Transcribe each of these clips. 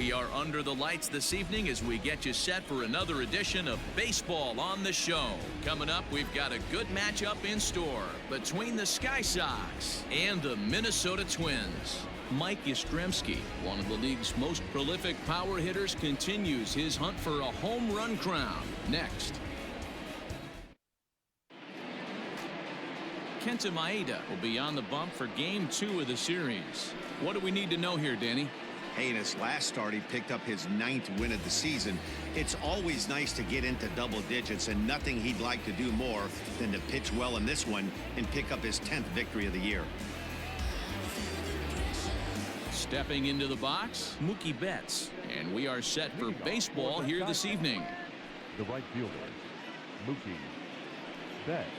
We are under the lights this evening as we get you set for another edition of Baseball on the Show. Coming up, we've got a good matchup in store between the Sky Sox and the Minnesota Twins. Mike Yastrzemski, one of the league's most prolific power hitters, continues his hunt for a home run crown. Next. Kenta Maeda will be on the bump for Game 2 of the series. What do we need to know here, Danny? Hey, in his last start, he picked up his 9th win of the season. It's always nice to get into double digits, and nothing he'd like to do more than to pitch well in this one and pick up his 10th victory of the year. Stepping into the box, Mookie Betts. And we are set for baseball here this evening. The right fielder, Mookie Betts.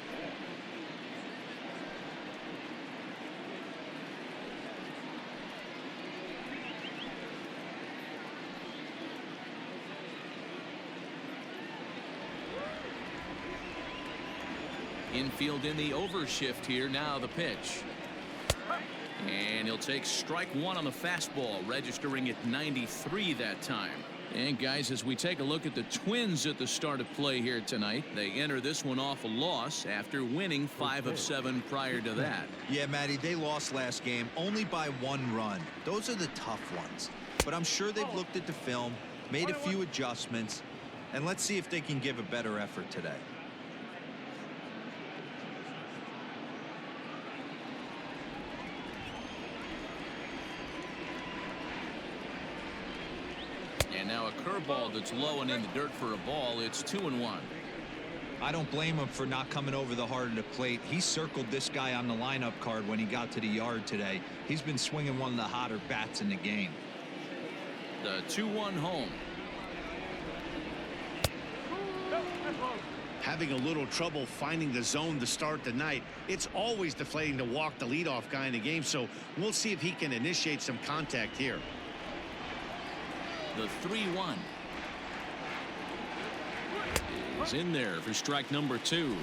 Infield in the overshift here. Now the pitch. And he'll take strike one on the fastball, registering at 93 that time. And guys, as we take a look at the Twins at the start of play here tonight, they enter this one off a loss after winning 5 of 7 prior to that. Yeah, Matty, they lost last game only by 1 run. Those are the tough ones. But I'm sure they've looked at the film, made a few adjustments, and let's see if they can give a better effort today. And now a curveball that's low and in the dirt for a ball. It's 2-1. I don't blame him for not coming over the heart of the plate. He circled this guy on the lineup card when he got to the yard today. He's been swinging one of the hotter bats in the game. The 2-1 home. Having a little trouble finding the zone to start the night. It's always deflating to walk the leadoff guy in the game, so we'll see if he can initiate some contact here. The 3-1 is in there for strike number 2.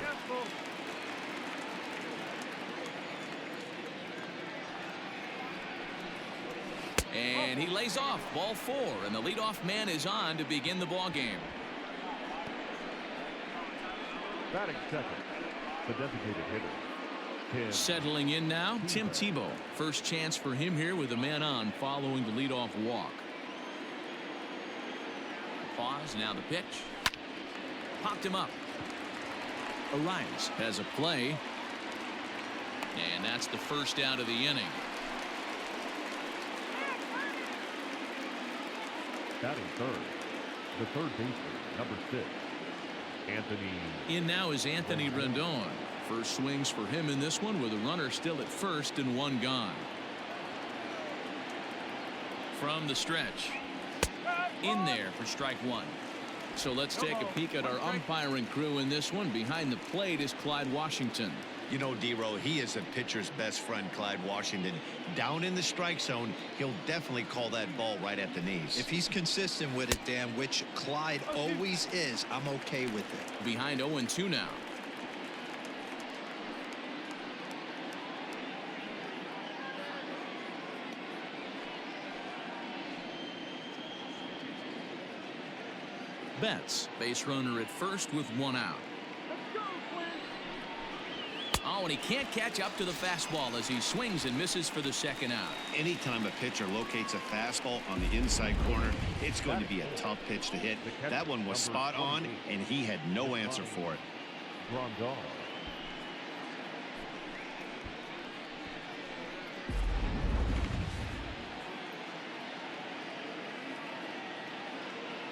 And he lays off ball 4, and the leadoff man is on to begin the ball game. Batting second, the designated hitter. Settling in now, Tim Tebow. First chance for him here with a man on following the leadoff walk. Pause, now the pitch. Popped him up. Arias has a play. And that's the first out of the inning. Batting third, the third baseman, number 6, Anthony. In now is Anthony Rendon. First swings for him in this one with a runner still at first and 1 gone. From the stretch. In there for strike 1. So let's take a peek at our umpiring crew in this one. Behind the plate is Clyde Washington. You know, D-Row, he is a pitcher's best friend, Clyde Washington. Down in the strike zone, he'll definitely call that ball right at the knees. If he's consistent with it, Dan, which Clyde always is, I'm okay with it. Behind 0-2 now. Betts, base runner at first with 1 out. Oh, and he can't catch up to the fastball as he swings and misses for the 2nd out. Anytime a pitcher locates a fastball on the inside corner, it's going to be a tough pitch to hit. That one was spot on, and he had no answer for it. Rondon.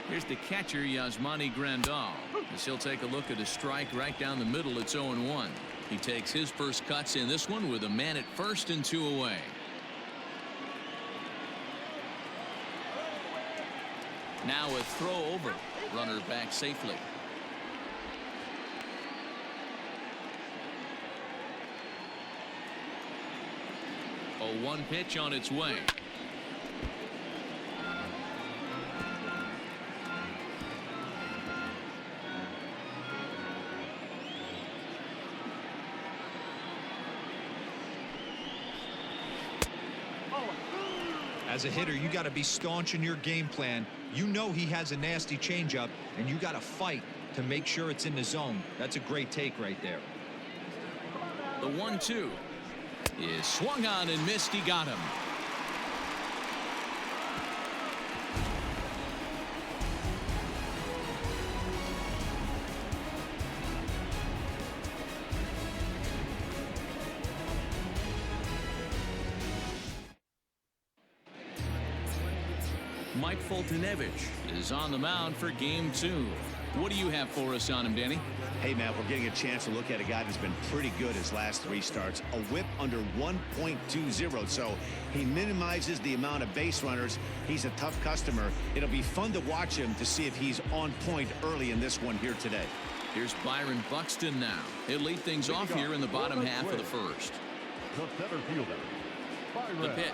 Here's the catcher, Yasmani Grandal, as he'll take a look at a strike right down the middle. It's 0-1. He takes his first cuts in this one with a man at first and 2 away. Now a throw over. Runner back safely. A 1 pitch on its way. As a hitter, you got to be staunch in your game plan. You know he has a nasty changeup, and you got to fight to make sure it's in the zone. That's a great take right there. The 1-2 is swung on and missed. He got him. Mike Foltynewicz is on the mound for game 2. What do you have for us on him, Danny? Hey, Matt, we're getting a chance to look at a guy that's been pretty good his last 3 starts. A whip under 1.20, so he minimizes the amount of base runners. He's a tough customer. It'll be fun to watch him to see if he's on point early in this one here today. Here's Byron Buxton now. He'll lead things off here in the bottom half of the first. The center fielder, The Byron pitch.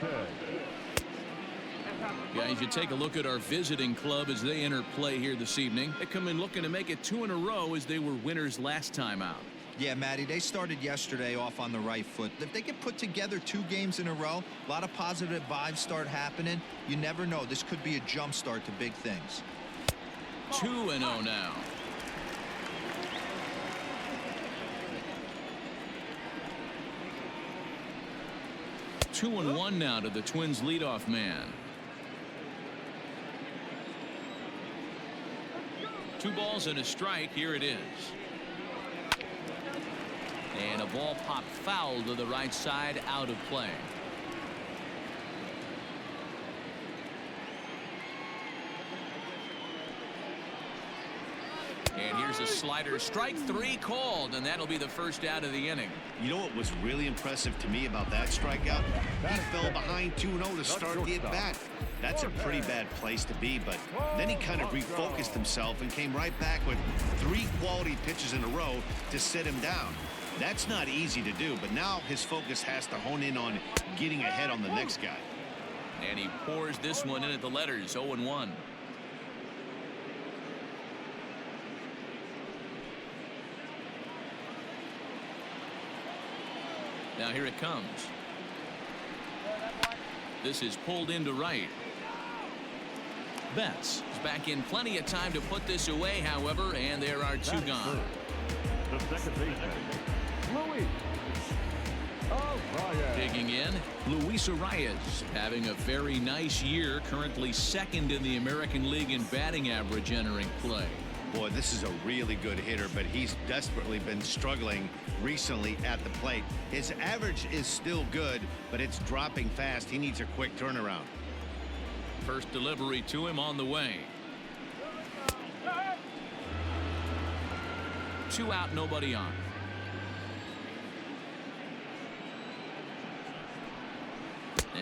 Buxton. Guys, you take a look at our visiting club as they enter play here this evening. They come in looking to make it 2 in a row as they were winners last time out. Yeah, Matty, they started yesterday off on the right foot. If they can put together 2 games in a row, a lot of positive vibes start happening. You never know. This could be a jump start to big things. 2-0 now. Two and one now to the Twins leadoff man. 2 balls and a strike. Here it is. And a ball popped foul to the right side, out of play. And here's a slider. Strike 3 called, and that'll be the first out of the inning. You know what was really impressive to me about that strikeout? He fell behind 2-0 to start the at-bat. That's a pretty bad place to be, but then he kind of refocused himself and came right back with 3 quality pitches in a row to sit him down. That's not easy to do, but now his focus has to hone in on getting ahead on the next guy. And he pours this one in at the letters. 0-1. Now here it comes. This is pulled into right. Betts is back in plenty of time to put this away, however, and there are 2 gone. The second baseman, Luis Arias. Digging in, Luis Arias having a very nice year, currently 2nd in the American League in batting average entering play. Boy, this is a really good hitter, but he's desperately been struggling recently at the plate. His average is still good, but it's dropping fast. He needs a quick turnaround. First delivery to him on the way. 2 out, nobody on.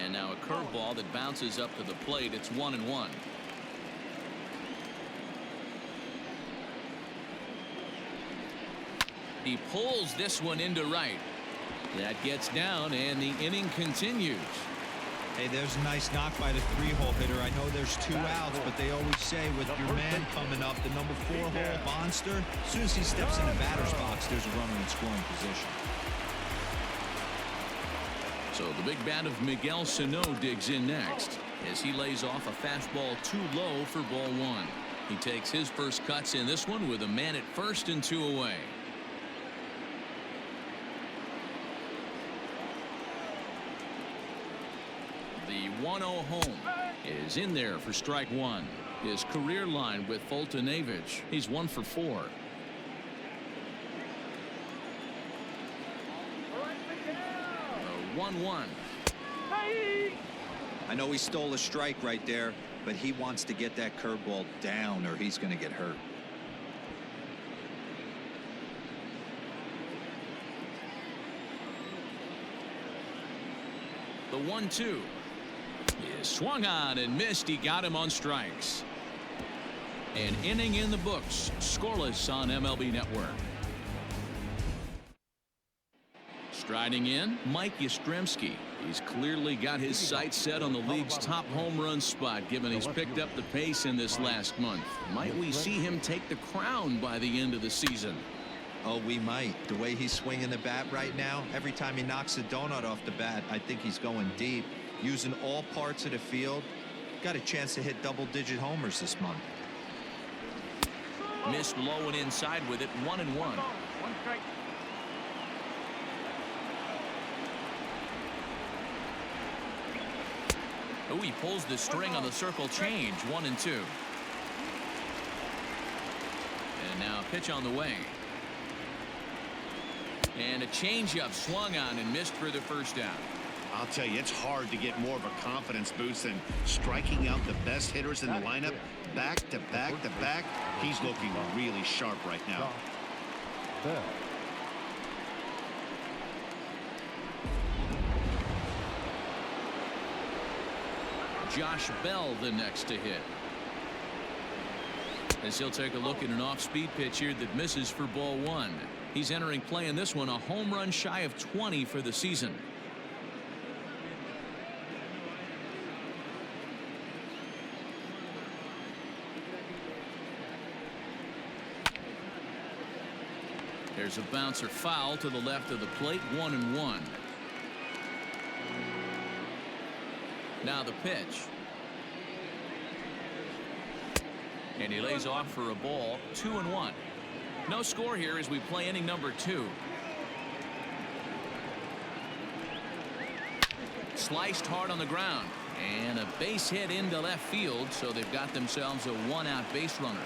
And now a curveball that bounces up to the plate. It's 1-1. He pulls this one into right. That gets down, and the inning continues. Hey, there's a nice knock by the 3-hole hitter. I know there's 2 outs, but they always say with your man coming up, the number 4-hole monster, as soon as he steps in the batter's box, there's a runner in scoring position. So the big bat of Miguel Sano digs in next as he lays off a fastball too low for ball 1. He takes his first cuts in this one with a man at first and 2 away. The 1-0 home is in there for strike 1. His career line with Foltynewicz, he's 1 for 4. The 1-1. I know he stole a strike right there, but he wants to get that curveball down or he's going to get hurt. The 1-2 is swung on and missed. He got him on strikes. An inning in the books, scoreless on MLB Network. Striding in, Mike Yastrzemski. He's clearly got his sights set on the league's top home run spot, given he's picked up the pace in this last month. Might we see him take the crown by the end of the season? Oh, we might. The way he's swinging the bat right now, every time he knocks a donut off the bat, I think he's going deep. using all parts of the field. Got a chance to hit double-digit homers this month. Missed low and inside with it, 1-1. One strike. Oh, he pulls the string on the circle change, 1-2. And now a pitch on the way. And a changeup swung on and missed for the first down. I'll tell you, it's hard to get more of a confidence boost than striking out the best hitters in the lineup back to back to back. He's looking really sharp right now. Bell. Josh Bell the next to hit. As he'll take a look at an off-speed pitch here that misses for ball one. He's entering play in this one, a home run shy of 20 for the season. There's a bouncer foul to the left of the plate, 1-1. Now the pitch. And he lays off for a ball, 2-1. No score here as we play inning number 2. Sliced hard on the ground. And a base hit into left field, so they've got themselves a one-out base runner.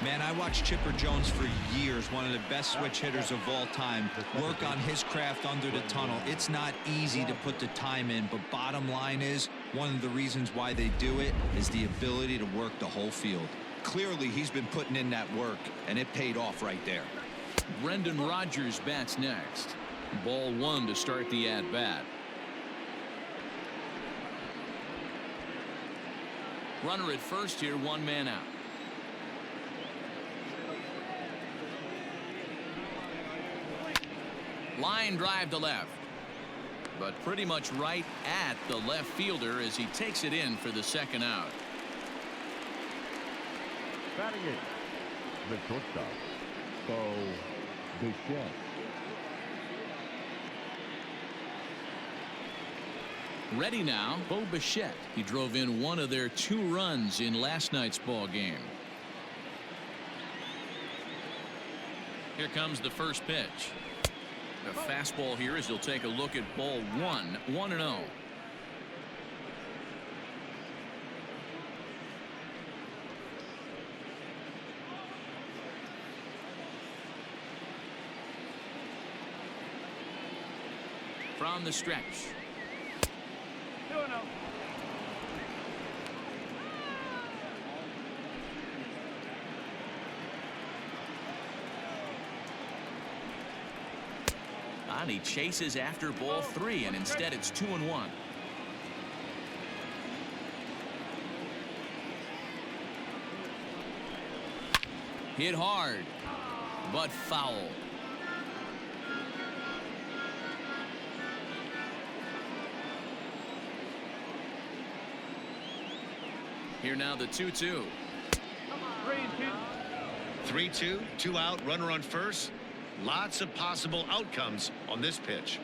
Man, I watched Chipper Jones for years, one of the best switch hitters of all time, work on his craft under the tunnel. It's not easy to put the time in, but bottom line is, one of the reasons why they do it is the ability to work the whole field. Clearly, he's been putting in that work, and it paid off right there. Brendan Rodgers bats next. Ball one to start the at-bat. Runner at first here, one man out. Line drive to left, but pretty much right at the left fielder as he takes it in for the second out. Batting it, the shortstop, Bo Bichette. Ready now, Bo Bichette. He drove in one of their 2 runs in last night's ball game. Here comes the first pitch. A fastball here as he'll take a look at ball 1, 1-0. From the stretch. 2-0. And he chases after ball 3, and instead it's 2-1. Hit hard, but foul. Here now the 2-2. 3-2, 2 out, runner on first. Lots of possible outcomes on this pitch.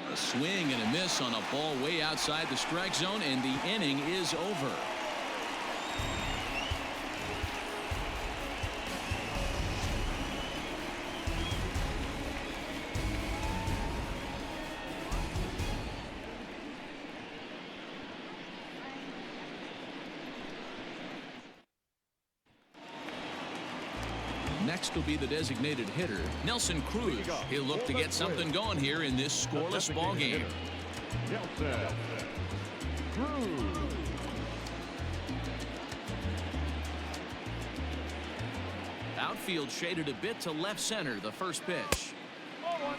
A swing and a miss on a ball way outside the strike zone, and the inning is over. Next will be the designated hitter, Nelson Cruz. He'll look to get something going here in this scoreless ball game. Nelson Cruz. Outfield shaded a bit to left center, the first pitch. 1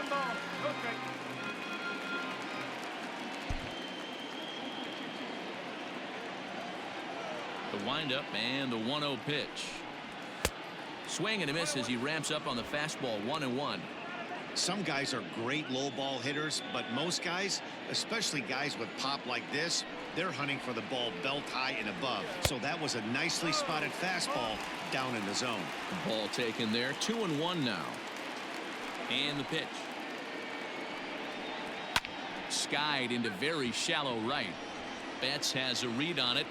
ball, no strike. The windup and the 1-0 pitch. Swing and a miss as he ramps up on the fastball, 1-1. Some guys are great low ball hitters, but most guys, especially guys with pop like this, they're hunting for the ball belt high and above. So that was a nicely spotted fastball down in the zone. Ball taken there. 2-1 now. And the pitch. Skied into very shallow right. Betts has a read on it.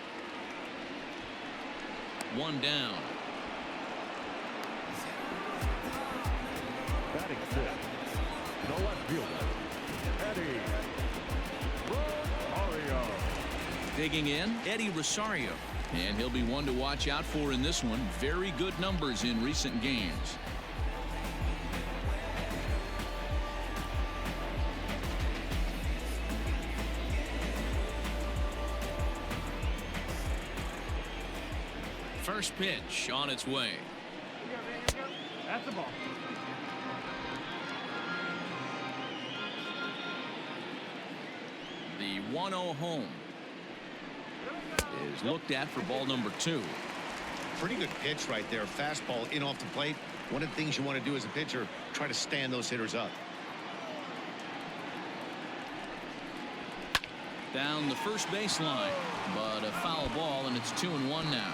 One down. Batting sixth, the left fielder, Eddie Rosario. Digging in, Eddie Rosario. And he'll be one to watch out for in this one. Very good numbers in recent games. First pitch on its way. That's the ball. The 1-0 home is looked at for ball number 2. Pretty good pitch right there. Fastball in off the plate. One of the things you want to do as a pitcher, try to stand those hitters up. Down the first baseline, but a foul ball, and it's 2-1 now.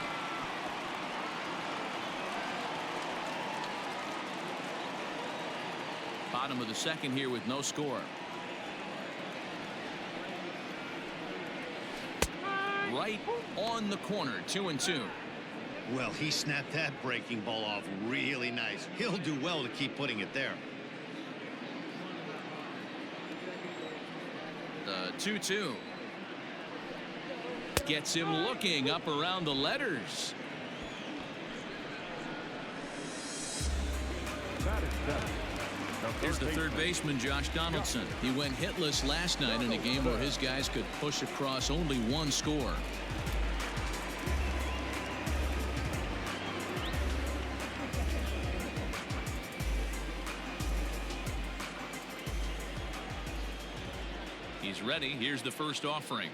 Bottom of the second here with no score. Right on the corner, 2-2. Well, he snapped that breaking ball off really nice. He'll do well to keep putting it there. The 2-2. Gets him looking up around the letters. Batting seventh. Here's the third baseman, Josh Donaldson. He went hitless last night in a game where his guys could push across only one score. He's ready. Here's the first offering.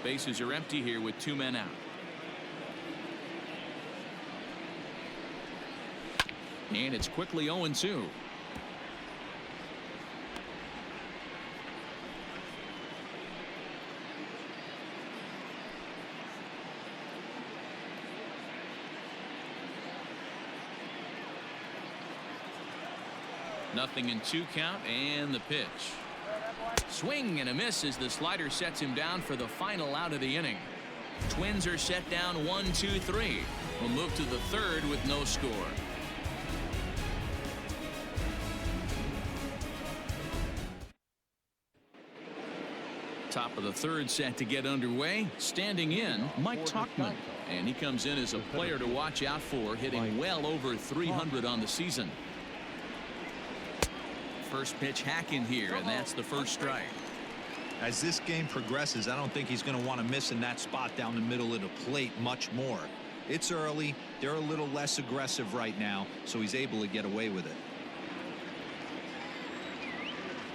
Bases are empty here with 2 men out. And it's quickly 0-2. Nothing in 2 count, and the pitch. Swing and a miss as the slider sets him down for the final out of the inning. Twins are set down 1-2-3. We'll move to the third with no score. Top of the third set to get underway. Standing in, Mike Tauchman. And he comes in as a player to watch out for, hitting well over 300 on the season. First pitch hack in here, and that's the first strike. As this game progresses, I don't think he's going to want to miss in that spot down the middle of the plate much more. It's early. They're a little less aggressive right now, so he's able to get away with it.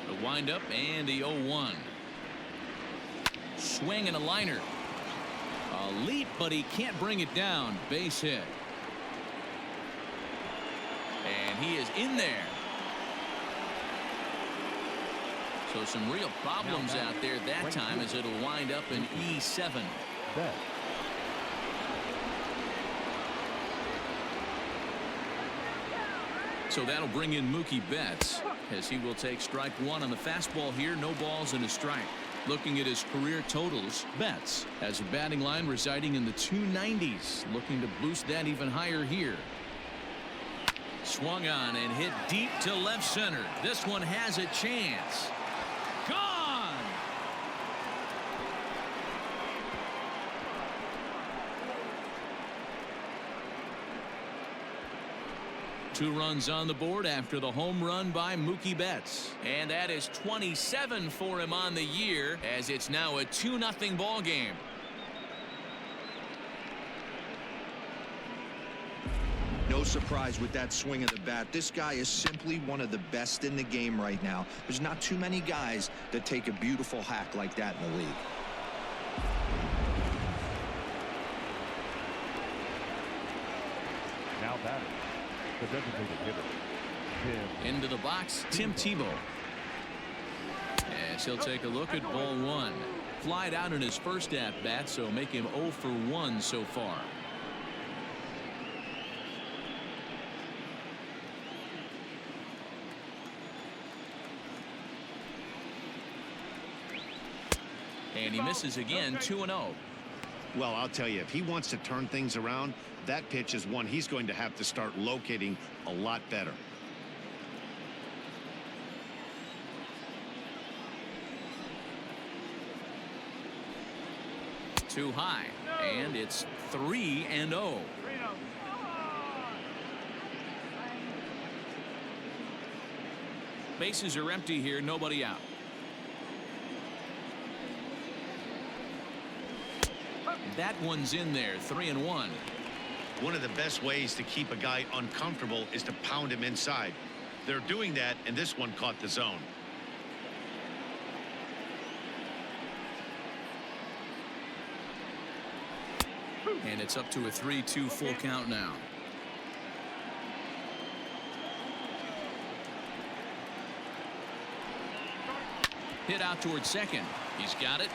The windup and the 0-1. Swing and a liner. A leap, but he can't bring it down. Base hit. And he is in there. So some real problems out there that time as it'll wind up in E7. So that'll bring in Mookie Betts as he will take strike 1 on the fastball here. No balls and a strike. Looking at his career totals, Betts has a batting line residing in the 290s, looking to boost that even higher here. Swung on and hit deep to left center. This one has a chance. Gone! Two runs on the board after the home run by Mookie Betts. And that is 27 for him on the year, as it's now a 2-0 ball game. No surprise with that swing of the bat. This guy is simply one of the best in the game right now. There's not too many guys that take a beautiful hack like that in the league. Now batting, The designated hitter, Tim. Into the box, Tim Tebow. As he'll take a look at ball one. Flied out in his first at-bat, so make him 0 for 1 so far. And he misses again, 2-0. Well, I'll tell you, if he wants to turn things around, that pitch is one he's going to have to start locating a lot better. Too high, and it's 3-0. Bases are empty here, nobody out. That one's in there, 3-1. One of the best ways to keep a guy uncomfortable is to pound him inside. They're doing that, and this one caught the zone. And it's up to a 3-2 full count now. Hit out towards second. He's got it.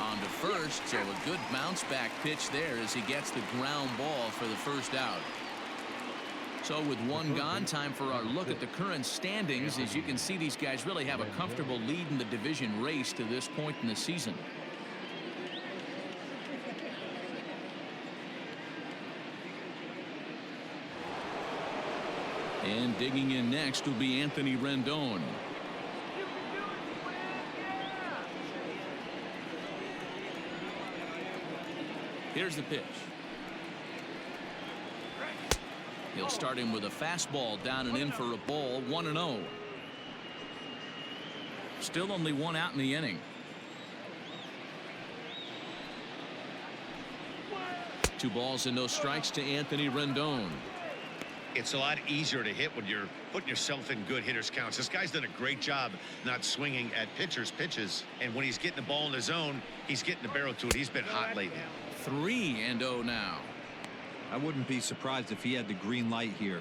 On to first, so a good bounce back pitch there as he gets the ground ball for the first out. So with one gone, time for our look at the current standings. As you can see, these guys really have a comfortable lead in the division race to this point in the season. And digging in next will be Anthony Rendon. Here's the pitch. He'll start him with a fastball down and in for a ball, 1-0. Still only one out in the inning. Two balls and no strikes to Anthony Rendon. It's a lot easier to hit when you're putting yourself in good hitters counts. This guy's done a great job not swinging at pitchers' pitches. And when he's getting the ball in the zone, he's getting the barrel to it. He's been hot lately. 3-0 now. I wouldn't be surprised if he had the green light here.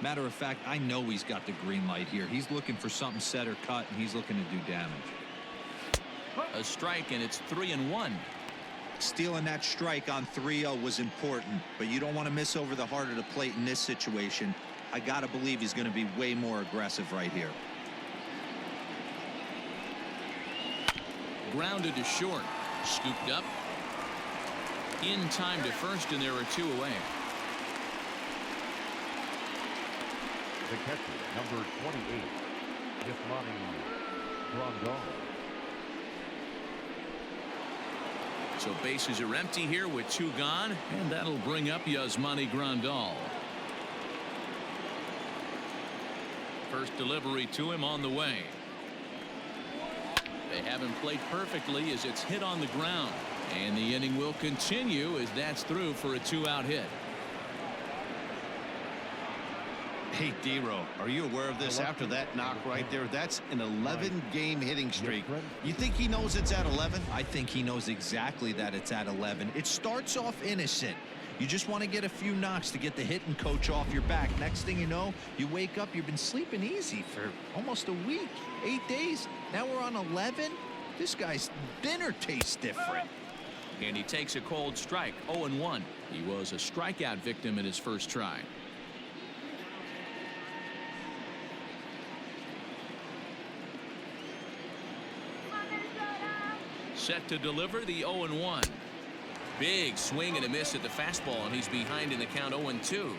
Matter of fact, I know he's got the green light here. He's looking for something set or cut, and he's looking to do damage. A strike, and it's 3-1. Stealing that strike on 3-0 was important, but you don't want to miss over the heart of the plate in this situation. I got to believe he's going to be way more aggressive right here. Grounded to short. Scooped up. In time to first, and there are two away. The catcher, number 28, Grandal. So bases are empty here with two gone, and that'll bring up Yasmani Grandal. First delivery to him on the way. They haven't played perfectly as it's hit on the ground, and the inning will continue as that's through for a two-out hit. Hey, D-Row, are you aware of this? After that knock right there, that's an 11-game hitting streak. You think he knows it's at 11? I think he knows exactly that it's at 11. It starts off innocent. You just want to get a few knocks to get the hitting coach off your back. Next thing you know, you wake up, you've been sleeping easy for almost a week, 8 days. Now we're on 11. This guy's dinner tastes different. And he takes a cold strike, 0-1. He was a strikeout victim in his first try. Set to deliver the 0-1. Big swing and a miss at the fastball, and he's behind in the count 0-2.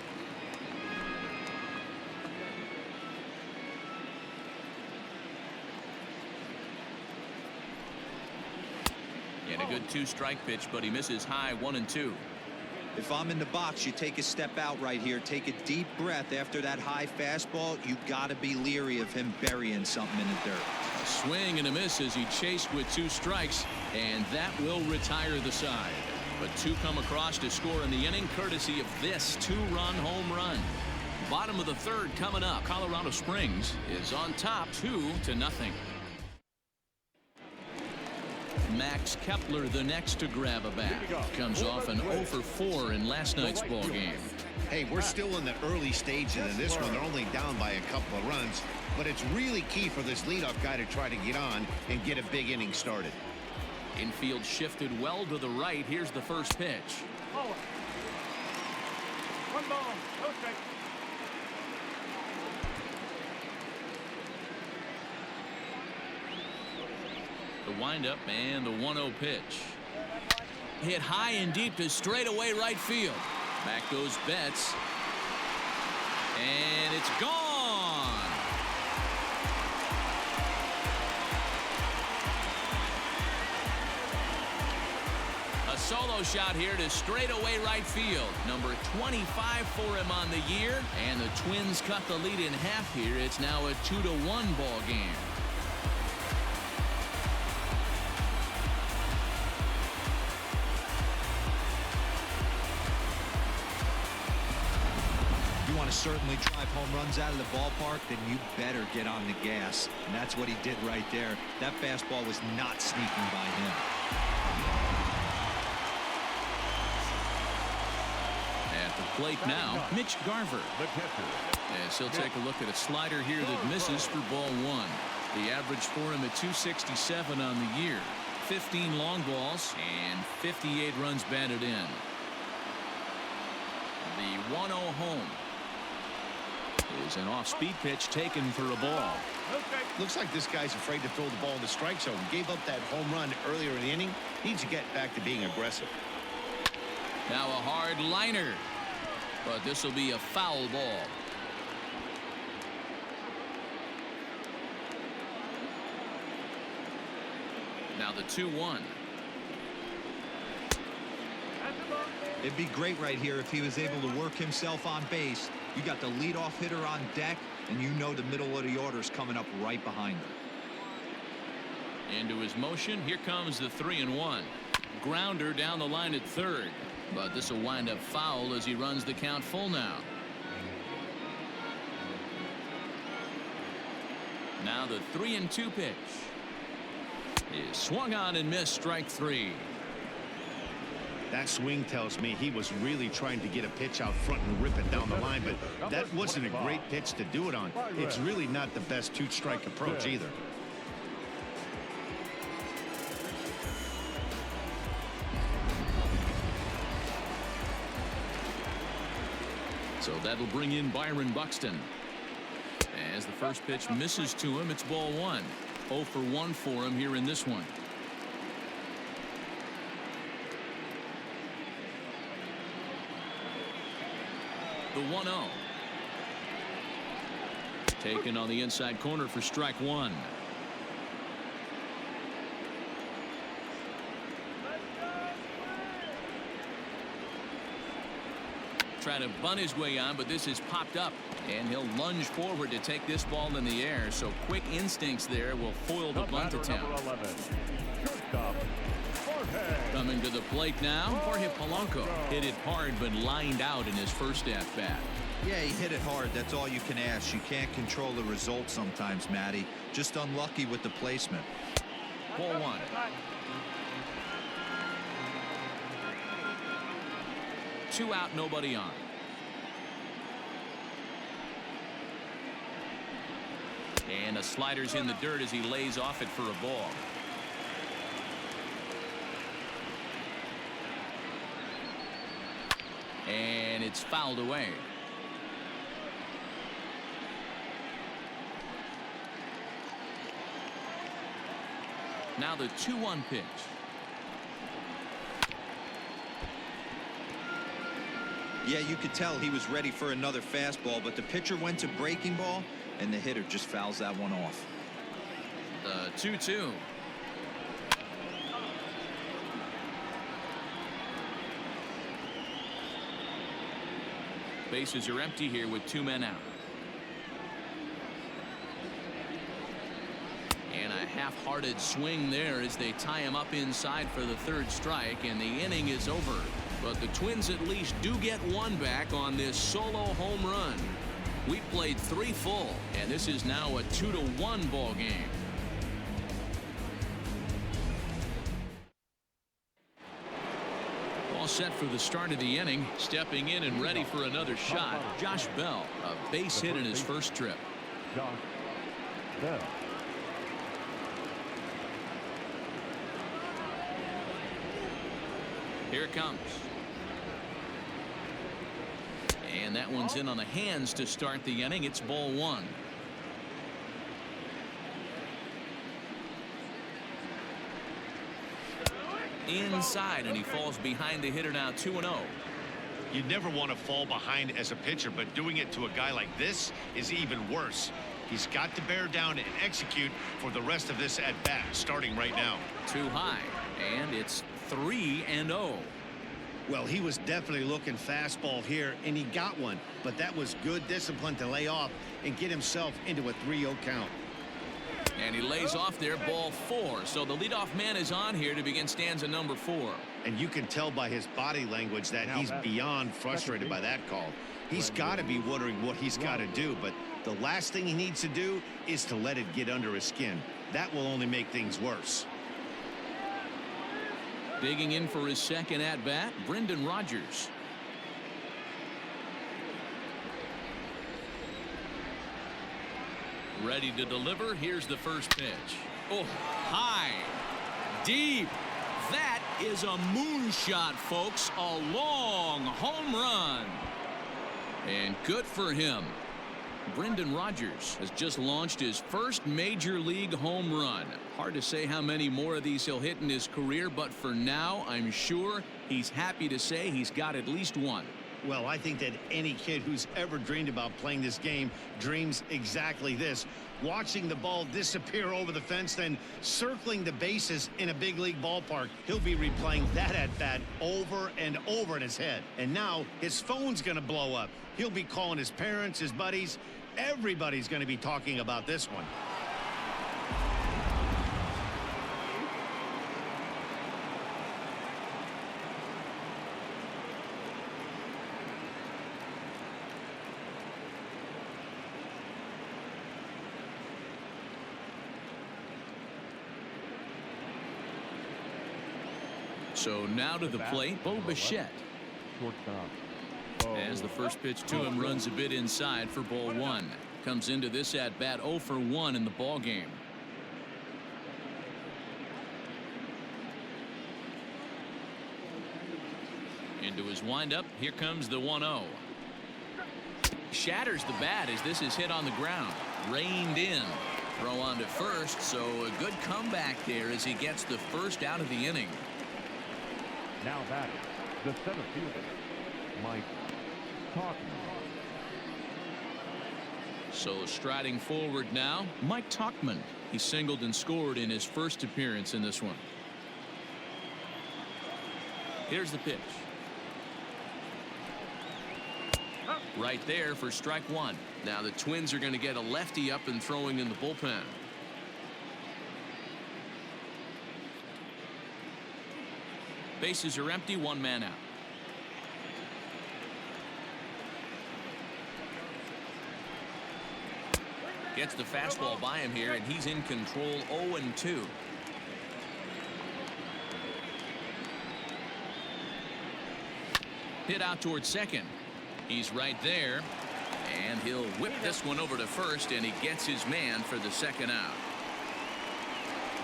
And a good two-strike pitch, but he misses high, 1-2. If I'm in the box, you take a step out right here, take a deep breath after that high fastball. You got to be leery of him burying something in the dirt. A swing and a miss as he chased with two strikes, and that will retire the side. But two come across to score in the inning, courtesy of this two-run home run. Bottom of the third coming up. Colorado Springs is on top 2-0. Max Kepler the next to grab a bat. Comes off an 0 for 4 in last night's ball game. Hey, we're still in the early stages in this one. They're only down by a couple of runs, but it's really key for this leadoff guy to try to get on and get a big inning started. Infield shifted well to the right. Here's the first pitch. One ball, no strike. The windup and the 1-0 pitch. Hit high and deep to straightaway right field. Back goes Betts. And it's gone. A solo shot here to straightaway right field. Number 25 for him on the year. And the Twins cut the lead in half here. It's now a 2-1 ball game. To certainly drive home runs out of the ballpark, then you better get on the gas. And that's what he did right there. That fastball was not sneaking by him. At the plate now, Mitch Garver. As he'll take a look at a slider here that misses for ball 1. The average for him at 267 on the year. 15 long balls and 58 runs batted in. The 1-0 home is an off-speed pitch taken for a ball. Looks like this guy's afraid to throw the ball in the strike zone. Gave up that home run earlier in the inning. Needs to get back to being aggressive. Now a hard liner, but this will be a foul ball. Now the 2-1. It'd be great right here if he was able to work himself on base. You got the leadoff hitter on deck, and you know the middle of the order is coming up right behind him. Into his motion. Here comes the 3-1. Grounder down the line at third, but this will wind up foul as he runs the count full now. Now the 3-2 pitch is swung on and missed. Strike 3. That swing tells me he was really trying to get a pitch out front and rip it down the line, but that wasn't a great pitch to do it on. It's really not the best two-strike approach either. So that'll bring in Byron Buxton. As the first pitch misses to him, it's ball 1. 0 for 1 for him here in this one. The 1-0. Taken on the inside corner for strike 1. Trying to bunt his way on, but this is popped up, and he'll lunge forward to take this ball in the air. So quick instincts there will foil the bunt attempt. Coming to the plate now, Jorge Polanco. Hit it hard, but lined out in his first at-bat. Yeah, he hit it hard. That's all you can ask. You can't control the result sometimes, Matty. Just unlucky with the placement. Ball 1. Two out, nobody on. And the slider's in the dirt as he lays off it for a ball. And it's fouled away. Now the 2-1 pitch. Yeah, you could tell he was ready for another fastball, but the pitcher went to breaking ball, and the hitter just fouls that one off. The 2-2. Bases are empty here with 2 men out. And a half-hearted swing there as they tie him up inside for the 3rd strike, and the inning is over. But the Twins at least do get one back on this solo home run. We played 3 full, and this is now a 2-1 ball game. All set for the start of the inning. Stepping in and ready for another shot, Josh Bell. A base hit in his first trip. Josh Bell. Here it comes. And that one's in on the hands to start the inning. It's ball one. Inside, and he falls behind the hitter now 2-0. You never want to fall behind as a pitcher, but doing it to a guy like this is even worse. He's got to bear down and execute for the rest of this at bat, starting right now. Too high, and it's 3-0. Well, he was definitely looking fastball here, and he got one, but that was good discipline to lay off and get himself into a 3-0 count. And he lays off there, ball four. So the leadoff man is on here to begin stanza number 4. And you can tell by his body language that he's beyond frustrated by that call. He's got to be wondering what he's got to do, but the last thing he needs to do is to let it get under his skin. That will only make things worse. Digging in for his second at-bat, Brendan Rodgers. Ready to deliver. Here's the first pitch. Oh, high, deep. That is a moonshot, folks. A long home run. And good for him. Brendan Rodgers has just launched his first major league home run. Hard to say how many more of these he'll hit in his career, but for now, I'm sure he's happy to say he's got at least one. Well, I think that any kid who's ever dreamed about playing this game dreams exactly this. Watching the ball disappear over the fence, then circling the bases in a big league ballpark. He'll be replaying that at-bat over and over in his head. And now his phone's going to blow up. He'll be calling his parents, his buddies. Everybody's going to be talking about this one. So now to the plate, Bo Bichette. As the first pitch to him runs a bit inside for ball one. Comes into this at bat 0 for 1 in the ball game. Into his windup. Here comes the 1-0. Shatters the bat as this is hit on the ground. Reined in. Throw on to first, so a good comeback there as he gets the first out of the inning. Now batting, the center fielder, Mike Tauchman. So striding forward now, Mike Tauchman. He singled and scored in his first appearance in this one. Here's the pitch. Right there for strike one. Now the Twins are going to get a lefty up and throwing in the bullpen. Bases are empty, one man out. Gets the fastball by him here, and he's in control. 0-2. Hit out towards second. He's right there, and he'll whip this one over to first, and he gets his man for the second out.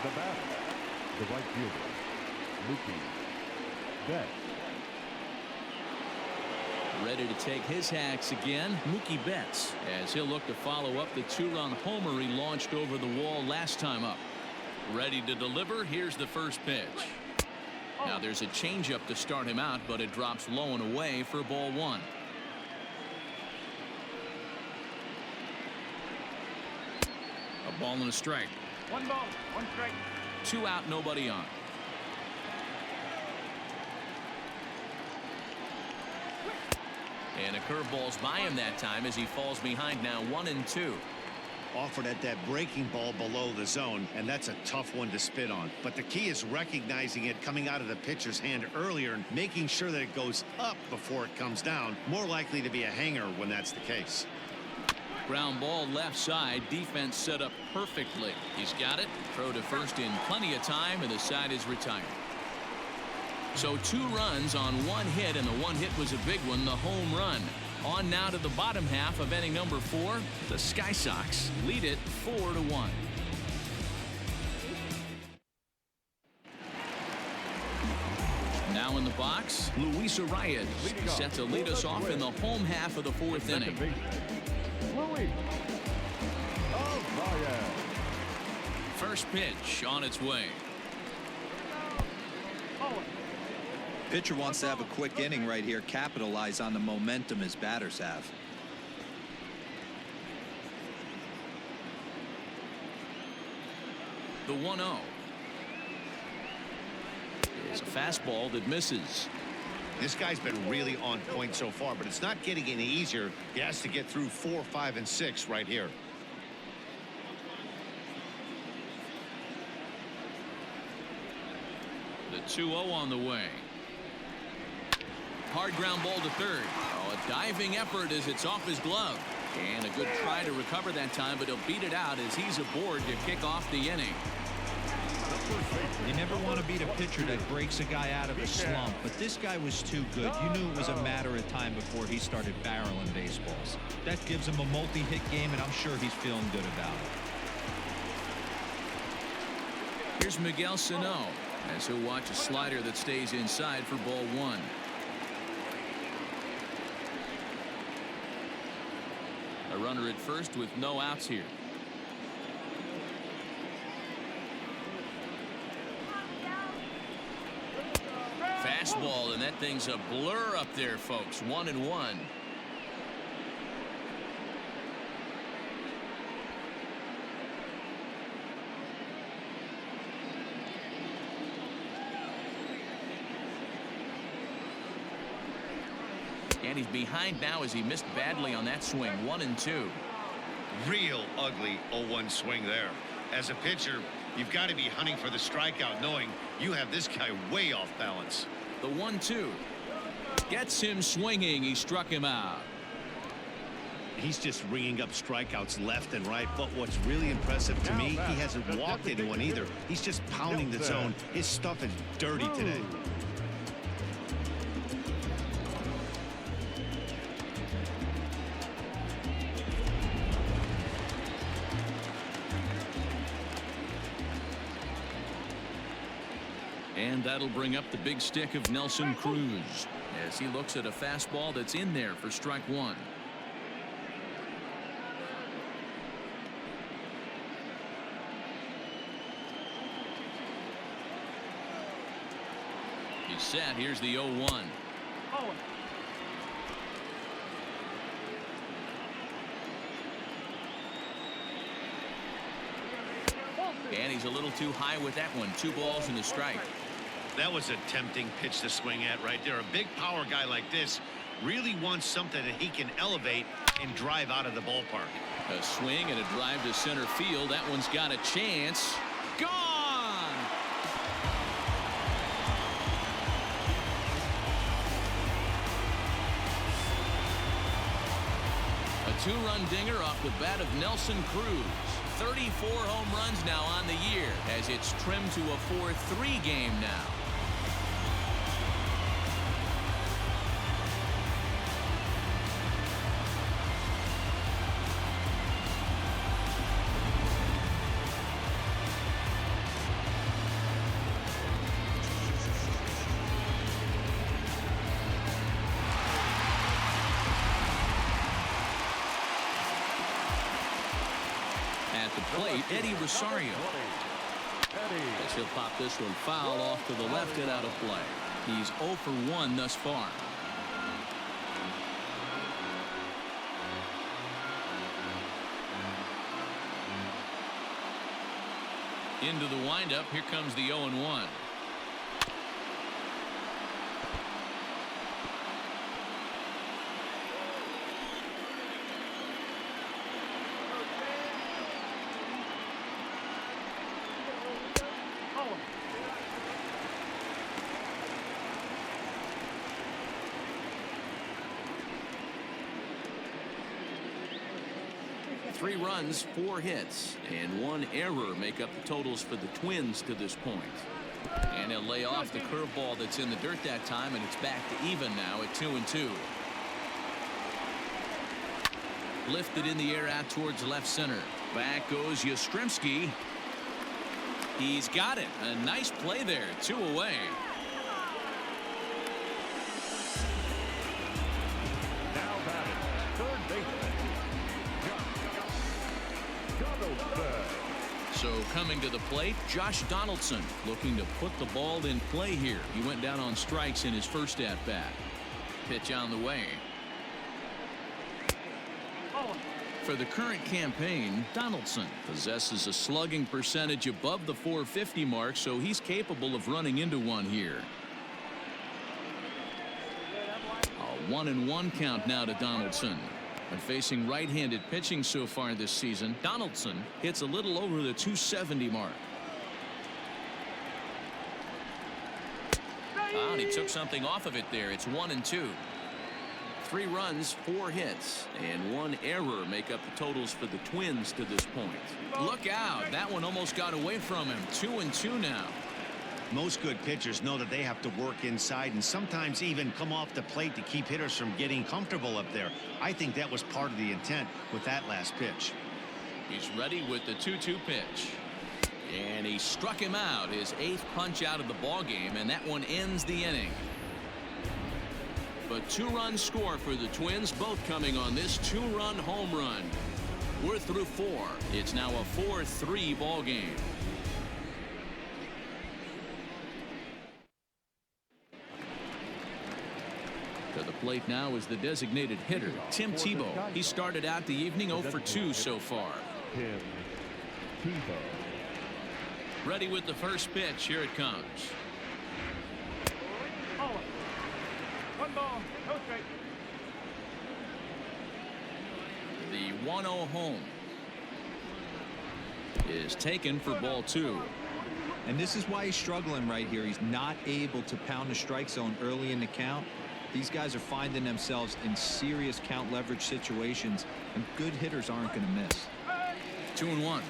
The batter, the right fielder, Mookie Betts. Ready to take his hacks again, Mookie Betts, as he'll look to follow up the 2-run homer he launched over the wall last time up. Ready to deliver. Here's the first pitch. Now there's a changeup to start him out, but it drops low and away for ball one. A ball and a strike. 1 ball, 1 strike. 2 out, nobody on. And a curveball's by him that time as he falls behind now 1-2. Offered at that breaking ball below the zone, and that's a tough one to spit on. But the key is recognizing it coming out of the pitcher's hand earlier and making sure that it goes up before it comes down. More likely to be a hanger when that's the case. Ground ball left side. Defense set up perfectly. He's got it. Throw to first in plenty of time, and the side is retired. So 2 runs on 1 hit, and the 1 hit was a big one, the home run. On now to the bottom half of inning number 4. The Sky Sox lead it 4-1. Now in the box, Luis Arias set to lead us off in the home half of the 4th inning. Luis Arias. First pitch on its way. Pitcher wants to have a quick inning right here, capitalize on the momentum his batters have. The 1-0. It's a fastball that misses. This guy's been really on point so far, but it's not getting any easier. He has to get through 4, 5, and 6 right here. The 2-0 on the way. Hard ground ball to third. Oh, a diving effort as it's off his glove. And a good try to recover that time, but he'll beat it out as he's aboard to kick off the inning. You never want to beat a pitcher that breaks a guy out of a slump, but this guy was too good. You knew it was a matter of time before he started barreling baseballs. That gives him a multi-hit game, and I'm sure he's feeling good about it. Here's Miguel Sano as he'll watch a slider that stays inside for ball 1. A runner at first with no outs here. Fastball, and that thing's a blur up there, folks. 1-1. And he's behind now as he missed badly on that swing. 1-2. Real ugly 0-1 swing there. As a pitcher, you've got to be hunting for the strikeout, knowing you have this guy way off balance. The 1-2 gets him swinging. He struck him out. He's just ringing up strikeouts left and right, but what's really impressive to me, he hasn't walked anyone either. He's just pounding the zone. His stuff is dirty today. And that'll bring up the big stick of Nelson Cruz as he looks at a fastball that's in there for strike 1. He's set. Here's the 0-1. And he's a little too high with that one. 2 balls and a strike. That was a tempting pitch to swing at right there. A big power guy like this really wants something that he can elevate and drive out of the ballpark. A swing and a drive to center field. That one's got a chance. Gone! A 2-run dinger off the bat of Nelson Cruz. 34 home runs now on the year as it's trimmed to a 4-3 game now. At the plate, Eddie Rosario. As he'll pop this one foul off to the left and out of play. He's 0 for 1 thus far. Into the windup. Here comes the 0-1. Three runs, 4 hits, and 1 error make up the totals for the Twins to this point. And he'll lay off the curveball that's in the dirt that time, and it's back to even now at 2-2. Lifted in the air out towards left center. Back goes Yastrzemski. He's got it. A nice play there. 2 away. Now batting, third baseman, Donaldson. So coming to the plate, Josh Donaldson looking to put the ball in play here. He went down on strikes in his first at bat. Pitch on the way. For the current campaign, Donaldson possesses a slugging percentage above the .450 mark, so he's capable of running into one here. A 1-1 count now to Donaldson. And facing right-handed pitching so far this season, Donaldson hits a little over the .270 mark. And he took something off of it there. It's 1-2. 3 runs, 4 hits, and 1 error make up the totals for the Twins to this point. Look out. That one almost got away from him. 2-2 now. Most good pitchers know that they have to work inside and sometimes even come off the plate to keep hitters from getting comfortable up there. I think that was part of the intent with that last pitch. He's ready with the 2-2 pitch. And he struck him out, his 8th punch out of the ball game, and that one ends the inning. But 2-run score for the Twins, both coming on this 2-run home run. We're through 4. It's now a 4-3 ball game. To the plate now is the designated hitter, Tim Tebow. He started out the evening 0 for 2 so far. Tim Tebow. Ready with the first pitch. Here it comes. 1 ball, no strike. The 1-0 home is taken for ball 2. And this is why he's struggling right here. He's not able to pound the strike zone early in the count. These guys are finding themselves in serious count leverage situations, and good hitters aren't going to miss. 2-1.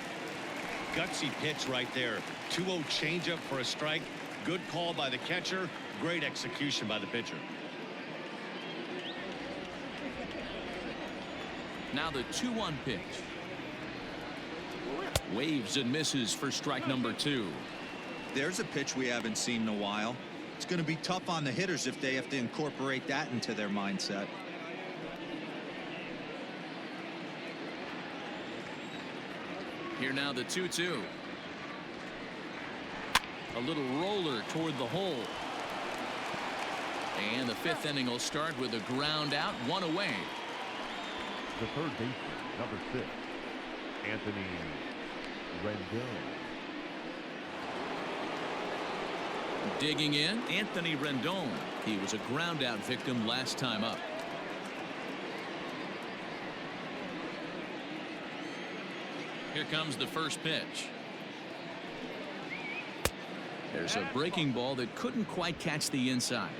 Gutsy pitch right there. 2-0 changeup for a strike. Good call by the catcher. Great execution by the pitcher. Now the 2-1 pitch. Waves and misses for strike number 2. There's a pitch we haven't seen in a while. It's going to be tough on the hitters if they have to incorporate that into their mindset. Here now the 2-2. A little roller toward the hole. And the 5th inning will start with a ground out, 1 away. The third baseman, number 6, Anthony Rendon. Digging in, Anthony Rendon. He was a ground out victim last time up. Here comes the first pitch. There's a breaking ball that couldn't quite catch the inside.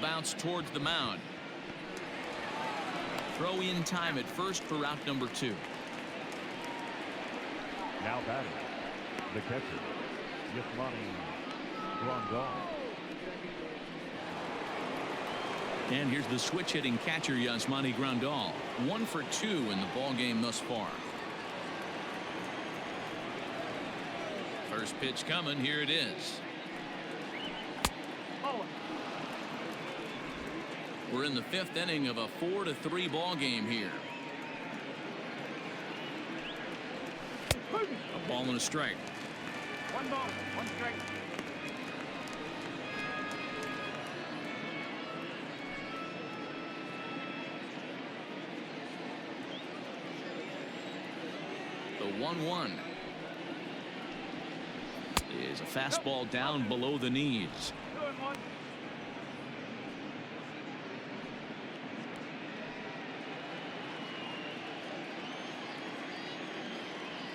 Bounce towards the mound. Throw in time at first for out number 2. Now batting, the catcher, Yasmani Grandal. And here's the switch hitting catcher, Yasmani Grandal. 1 for 2 in the ball game thus far. First pitch coming. Here it is. We're in the 5th inning of a 4-3 ball game here. A ball and a strike. 1 ball, 1 strike. The 1-1 is a fastball down below the knees. 2-1.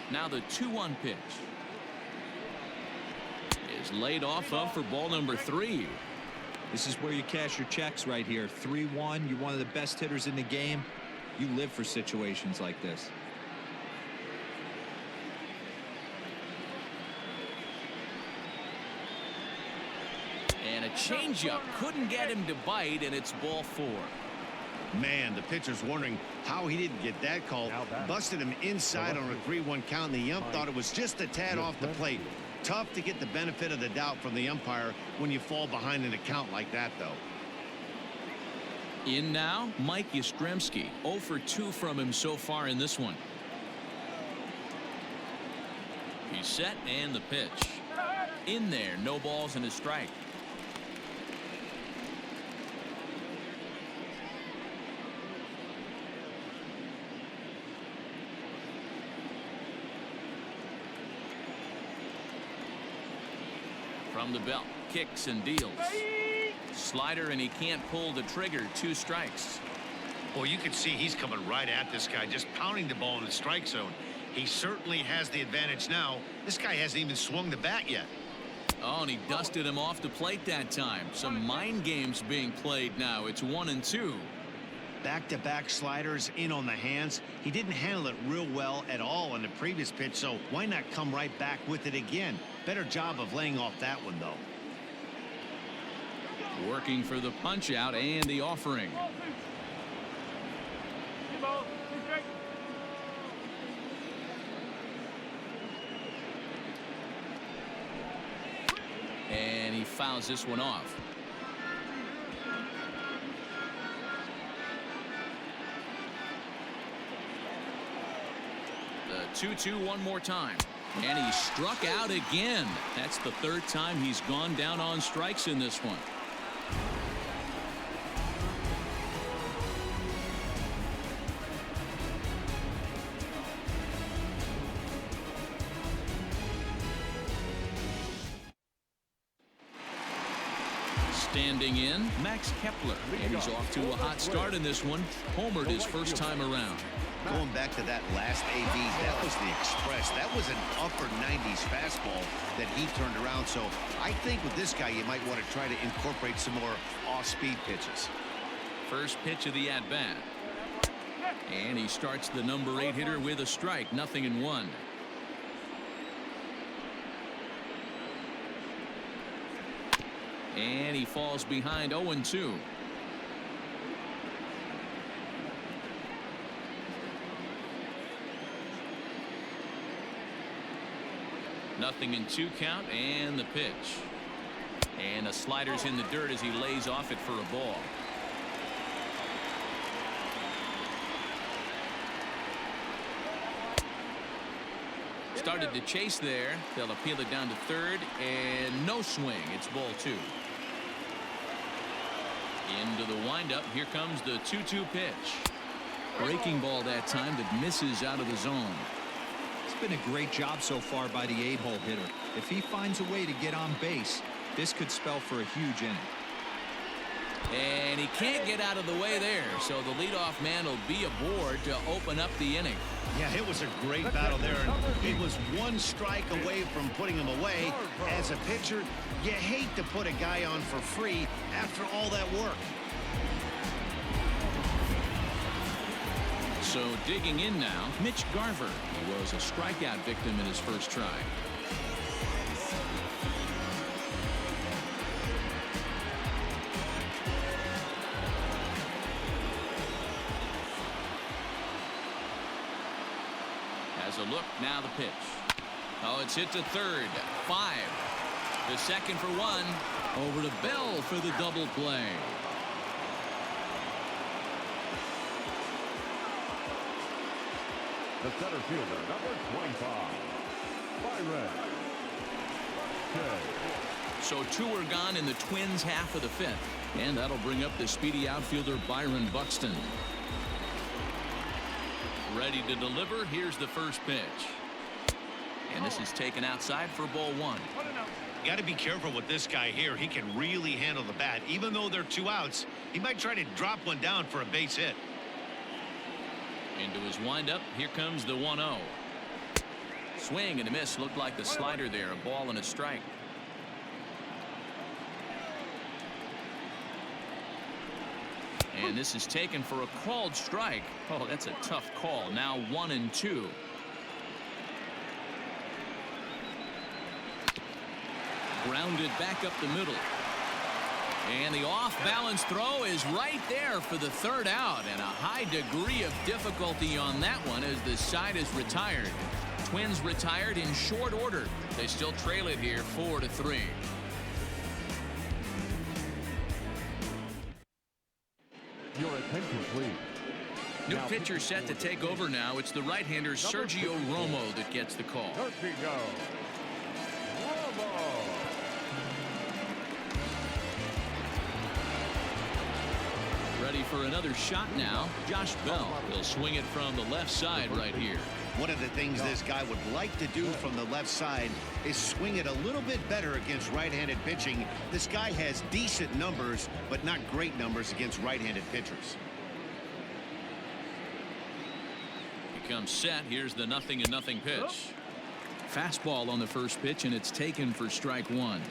Now the 2-1 pitch is laid off of for ball number 3. This is where you cash your checks right here. 3-1. You're one of the best hitters in the game. You live for situations like this. And a changeup couldn't get him to bite, and it's ball 4. Man, the pitcher's wondering how he didn't get that call. Busted him inside on a 3-1 count, and the ump thought it was just a tad off the plate. Tough to get the benefit of the doubt from the umpire when you fall behind in a count like that, though. In now, Mike Yastrzemski. 0 for 2 from him so far in this one. He's set, and the pitch. In there, no balls and a strike. From the belt, kicks and deals. Slider, and he can't pull the trigger. 2 strikes. Well, you can see he's coming right at this guy, just pounding the ball in the strike zone. He certainly has the advantage now. This guy hasn't even swung the bat yet. Oh, and he dusted him off the plate that time. Some mind games being played now. It's 1-2. Back-to-back sliders in on the hands. He didn't handle it real well at all on the previous pitch, so why not come right back with it again? Better job of laying off that one, though. Working for the punch out and the offering. 2 balls, 2 strikes. And he fouls this one off. The 2-2 one more time. And he struck out again. That's the 3rd time he's gone down on strikes in this one. Standing in, Max Kepler. And he's off to a hot start in this one. Homered his first time around. Going back to that last AB, that was the express. That was an upper 90s fastball that he turned around. So I think with this guy, you might want to try to incorporate some more off-speed pitches. First pitch of the at-bat. And he starts the number 8 hitter with a strike. 0-1. And he falls behind 0-2. Nothing in 2 count, and the pitch. And the slider's in the dirt as he lays off it for a ball. Started to chase there. They'll appeal it down to 3rd, and no swing. It's ball 2. Into the windup. Here comes the 2-2 pitch. Breaking ball that time that misses out of the zone. It's been a great job so far by the 8-hole hitter. If he finds a way to get on base, this could spell for a huge inning. And he can't get out of the way there, so the leadoff man will be aboard to open up the inning. Yeah, it was a great battle there, and he was 1 strike away from putting him away. As a pitcher, you hate to put a guy on for free after all that work. So digging in now, Mitch Garver. He was a strikeout victim in his first try. Has a look, now the pitch. Oh, it's hit to 3rd. 5. The second for 1. Over to Bell for the double play. The center fielder, number 25, Byron. So 2 are gone in the Twins' half of the 5th. And that'll bring up the speedy outfielder Byron Buxton. Ready to deliver. Here's the first pitch. And this is taken outside for ball 1. Got to be careful with this guy here. He can really handle the bat. Even though they're 2 outs, he might try to drop one down for a base hit. Into his windup. Here comes the 1-0. Swing and a miss. Looked like the slider there. A ball and a strike. And this is taken for a called strike. Oh, that's a tough call. Now 1-2. Grounded back up the middle. And the off-balance throw is right there for the third out. And a high degree of difficulty on that one as the side is retired. Twins retired in short order. They still trail it here 4-3. Your attention, please. New pitcher set to take over now. It's the right-hander Sergio Romo that gets the call. Sergio Romo. Ready for another shot now. Josh Bell will swing it from the left side right here. One of the things this guy would like to do from the left side is swing it a little bit better against right-handed pitching. This guy has decent numbers, but not great numbers against right-handed pitchers. He comes set. Here's the 0-0 pitch. Fastball on the first pitch, and it's taken for strike one.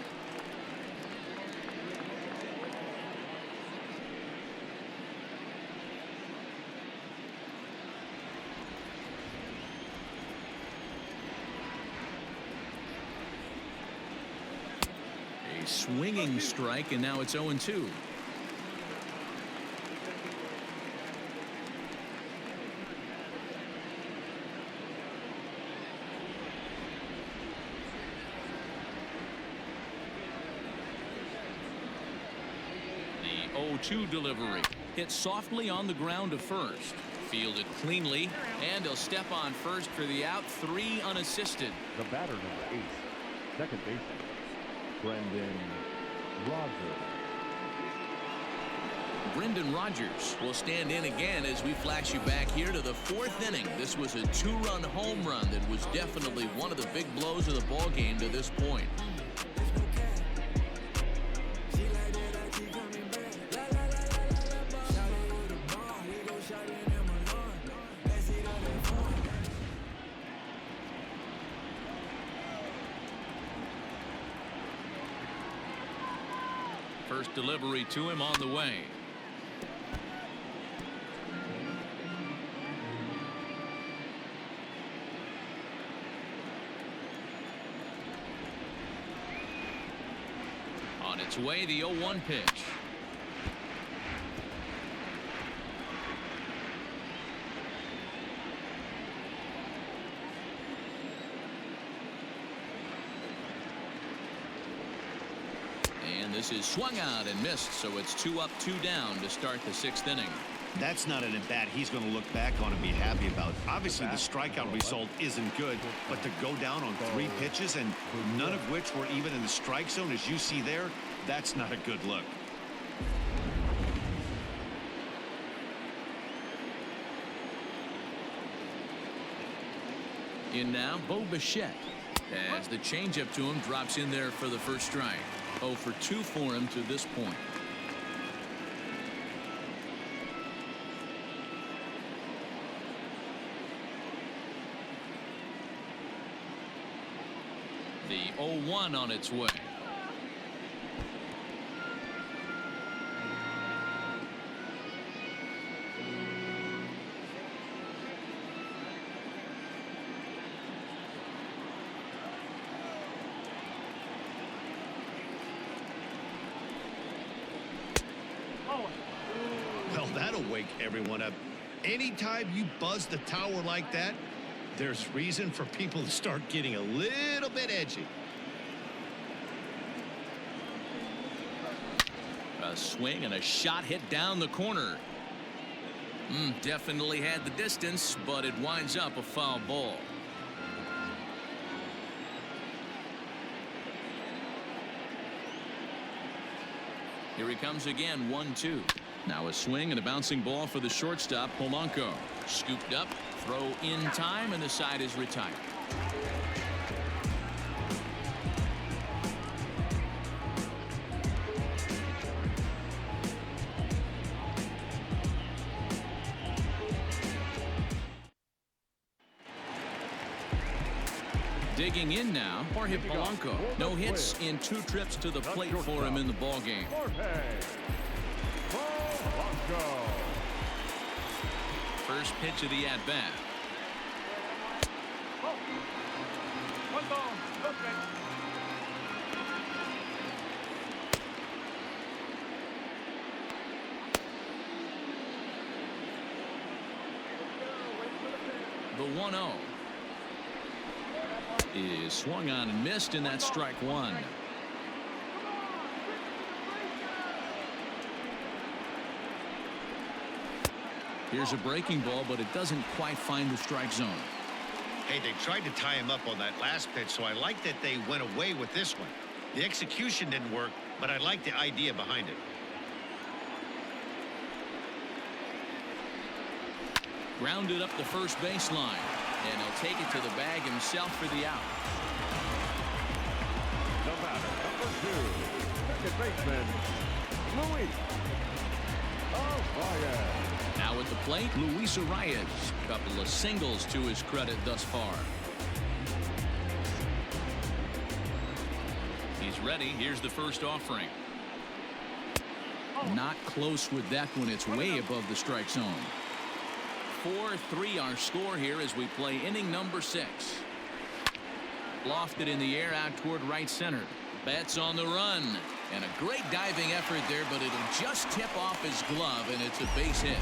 Swinging strike, and now it's 0-2. The 0-2 delivery hit softly on the ground to first. Fielded cleanly, and he'll step on first for the out. 3 unassisted. The batter, number 8, second baseman, Brendan Rodgers. Brendan Rodgers will stand in again as we flash you back here to the 4th inning. This was a 2-run home run that was definitely one of the big blows of the ball game to this point. First delivery to him on the way. On its way, the 0-1 pitch. This is swung out and missed, so it's 2 up, 2 down to start the 6th inning. That's not an at-bat he's going to look back on and be happy about. Obviously, the strikeout result isn't good, but to go down on 3 pitches and none of which were even in the strike zone, as you see there, that's not a good look. In now, Bo Bichette, as the changeup to him drops in there for the first strike. 0 for 2 for him to this point. The 0-1 on its way. Well, that'll wake everyone up. Anytime you buzz the tower like that, there's reason for people to start getting a little bit edgy. A swing and a shot hit down the corner. Definitely had the distance, but it winds up a foul ball. Here he comes again, 1-2. Now a swing and a bouncing ball for the shortstop, Polanco. Scooped up, throw in time, and the side is retired. Digging in now, Jorge Polanco. No hits in 2 trips to the plate for him in the ballgame. go. First pitch of the at-bat. One ball, no strikes. The 1-0 is swung on and missed, and that's strike one. Here's a breaking ball, but it doesn't quite find the strike zone. Hey, they tried to tie him up on that last pitch, so I like that they went away with this one. The execution didn't work, but I like the idea behind it. Grounded up the first baseline, and he'll take it to the bag himself for the out. The batter, number 2, second baseman, Luis Arias. Now at the plate, Luis Arias. Couple of singles to his credit thus far. He's ready. Here's the first offering. Not close with that one. It's way above the strike zone. 4-3 our score here as we play inning number 6. Lofted in the air out toward right center. Betts on the run. And a great diving effort there, but it'll just tip off his glove, and it's a base hit.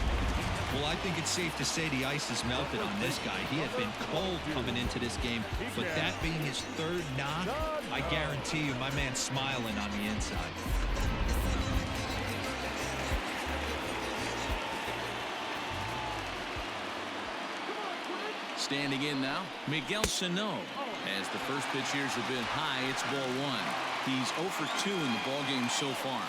Well, I think it's safe to say the ice has melted on this guy. He had been cold coming into this game, but that being his third knock, I guarantee you my man's smiling on the inside. Standing in now, Miguel Sano. As the first pitch here has been high, it's ball 1. He's 0 for 2 in the ballgame so far.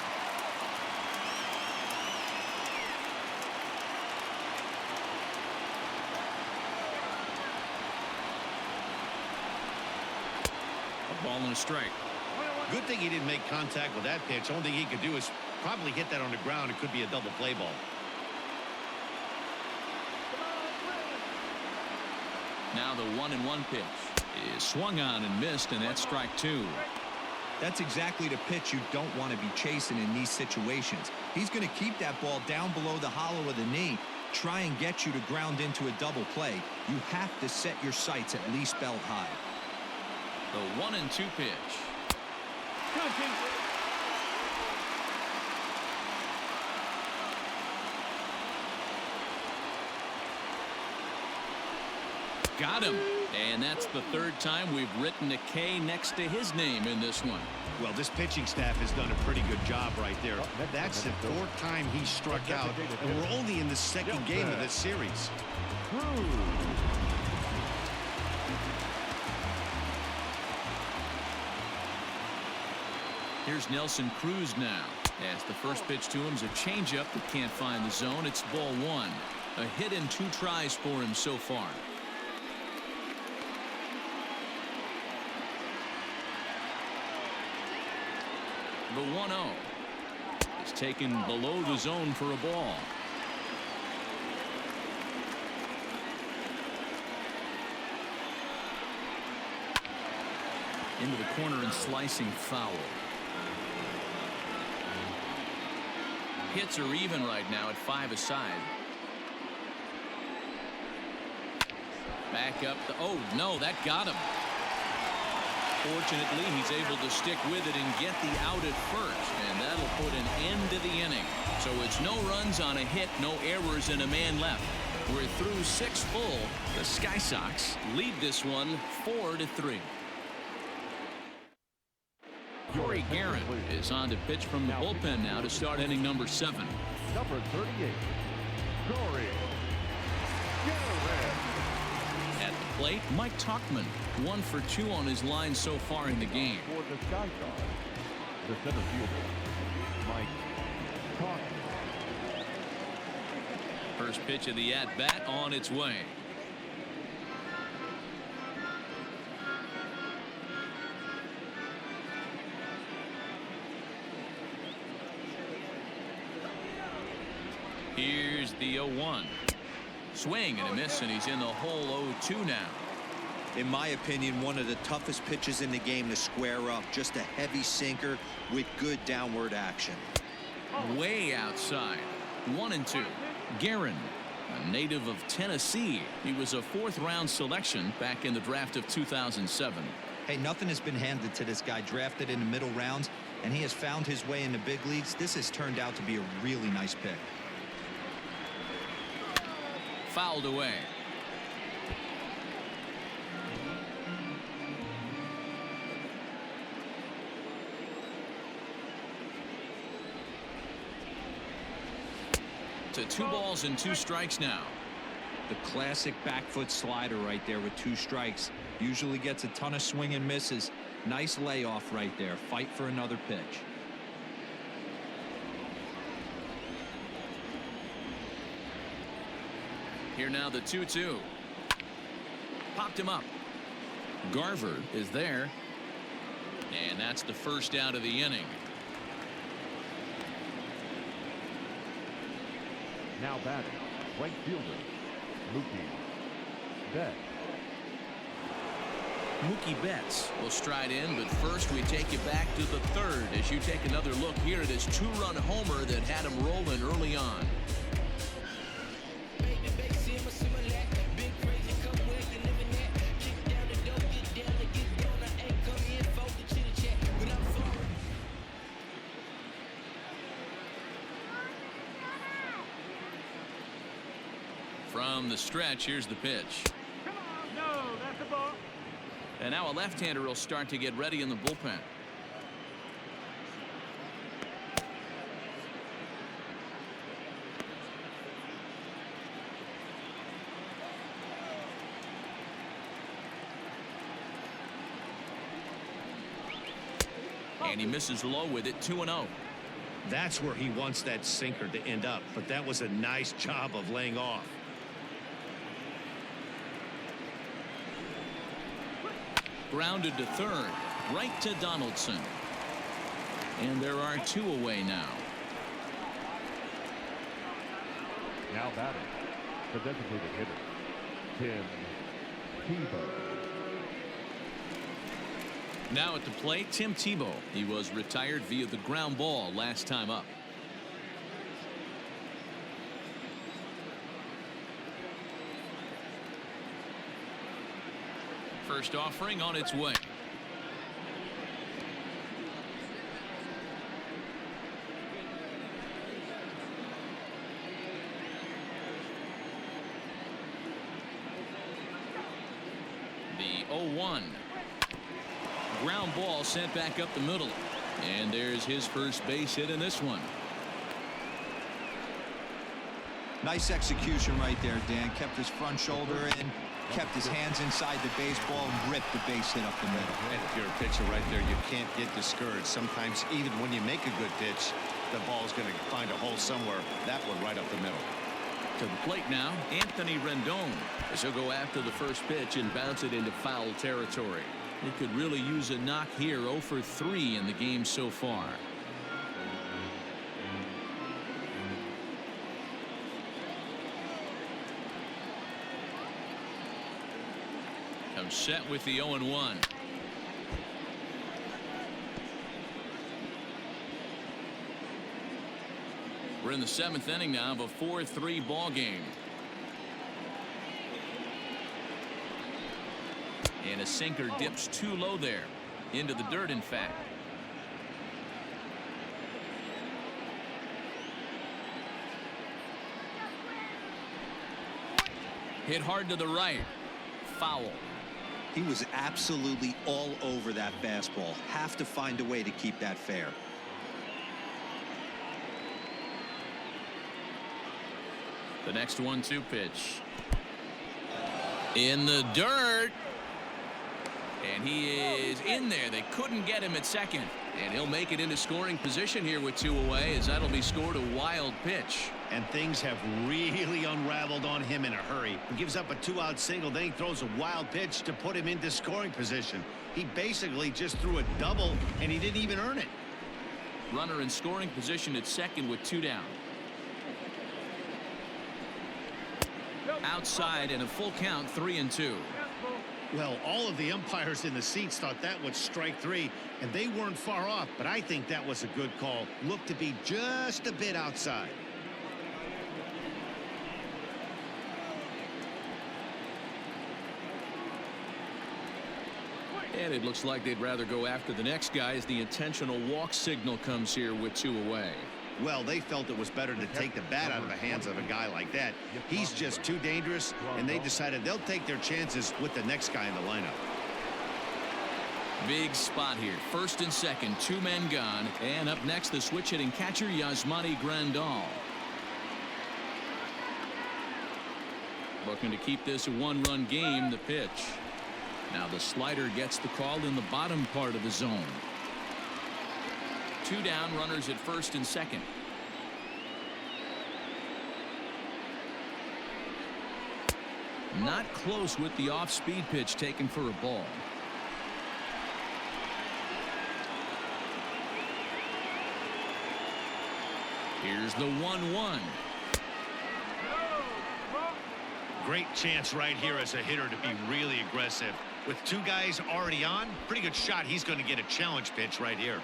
A ball and a strike. Good thing he didn't make contact with that pitch. Only thing he could do is probably hit that on the ground. It could be a double play ball. Now the 1-1 pitch is swung on and missed, and that's strike 2. That's exactly the pitch you don't want to be chasing in these situations. He's going to keep that ball down below the hollow of the knee, try and get you to ground into a double play. You have to set your sights at least belt high. The 1-2 pitch. Got him. And that's the third time we've written a K next to his name in this one. Well, this pitching staff has done a pretty good job right there. That's the 4th time he struck out, and we're only in the 2nd game of this series. Here's Nelson Cruz now. As the first pitch to him is a changeup that can't find the zone. It's ball 1. A hit in 2 tries for him so far. The 1-0 is taken below the zone for a ball. Into the corner and slicing foul. Hits are even right now at 5 aside. Back up. Oh, no, that got him. Fortunately, he's able to stick with it and get the out at first, and that'll put an end to the inning. So it's no runs on a hit, no errors, and a man left. We're through 6 full. The Sky Sox lead this one 4-3. Corey Garrett is on to pitch from the bullpen now to start inning number 7. Number 38, Corey Garrett. At the plate, Mike Tauchman, 1 for 2 on his line so far in the game. For the Sky Sox, the center fielder, Mike Tauchman. First pitch of the at-bat on its way. Here's the 0-1. Swing and a miss, and he's in the hole 0-2 now. In my opinion, one of the toughest pitches in the game to square up. Just a heavy sinker with good downward action. Way outside. 1-2. Guerin, a native of Tennessee. He was a 4th-round selection back in the draft of 2007. Hey, nothing has been handed to this guy. Drafted in the middle rounds, and he has found his way in the big leagues. This has turned out to be a really nice pick. Fouled away. To 2 balls and 2 strikes now. The classic back foot slider right there with 2 strikes. Usually gets a ton of swing and misses. Nice layoff right there. Fight for another pitch. Here now the 2-2. Popped him up. Garver is there. And that's the first out of the inning. Now batting, right fielder, Mookie Betts. Mookie Betts will stride in, but first we take you back to the 3rd as you take another look here at his 2-run homer that had him rolling early on. From the stretch, here's the pitch. Come on. No, that's the ball. And now a left-hander will start to get ready in the bullpen. And he misses low with it, 2-0. That's where he wants that sinker to end up, but that was a nice job of laying off. Grounded to 3rd, right to Donaldson. And there are 2 away now. Now batting, the designated hitter, Tim Tebow. Now at the plate, Tim Tebow. He was retired via the ground ball last time up. First offering on its way. The 0-1. Ground ball sent back up the middle. And there's his first base hit in this one. Nice execution right there, Dan. Kept his front shoulder in, kept his hands inside the baseball, and ripped the base hit up the middle. And if you're a pitcher right there, you can't get discouraged. Sometimes even when you make a good pitch, the ball's going to find a hole somewhere. That one right up the middle. To the plate now, Anthony Rendon, as he'll go after the first pitch and bounce it into foul territory. He could really use a knock here. 0 for 3 in the game so far. Comes set with the 0-1. We're in the 7th inning now of a 4-3 ball game. And a sinker dips too low there. Into the dirt, in fact. Hit hard to the right. Foul. He was absolutely all over that fastball. Have to find a way to keep that fair. The next 1-2 pitch. In the dirt. And he is in there. They couldn't get him at second. And he'll make it into scoring position here with 2 away, as that'll be scored a wild pitch. And things have really unraveled on him in a hurry. He gives up a 2-out single, then he throws a wild pitch to put him into scoring position. He basically just threw a double, and he didn't even earn it. Runner in scoring position at second with 2 down. Outside and a full count, 3-2. Well, all of the umpires in the seats thought that was strike 3, and they weren't far off, but I think that was a good call. Looked to be just a bit outside. And it looks like they'd rather go after the next guy as the intentional walk signal comes here with 2 away. Well, they felt it was better to take the bat out of the hands of a guy like that. He's just too dangerous, and they decided they'll take their chances with the next guy in the lineup. Big spot here. First and second, 2 men gone. And up next, the switch hitting catcher, Yasmani Grandal. Looking to keep this a 1-run game. The pitch. Now the slider gets the call in the bottom part of the zone. 2 down, runners at first and second. Not close with the off-speed pitch taken for a ball. Here's the 1-1. Great chance right here as a hitter to be really aggressive. With 2 guys already on, pretty good shot. He's going to get a challenge pitch right here.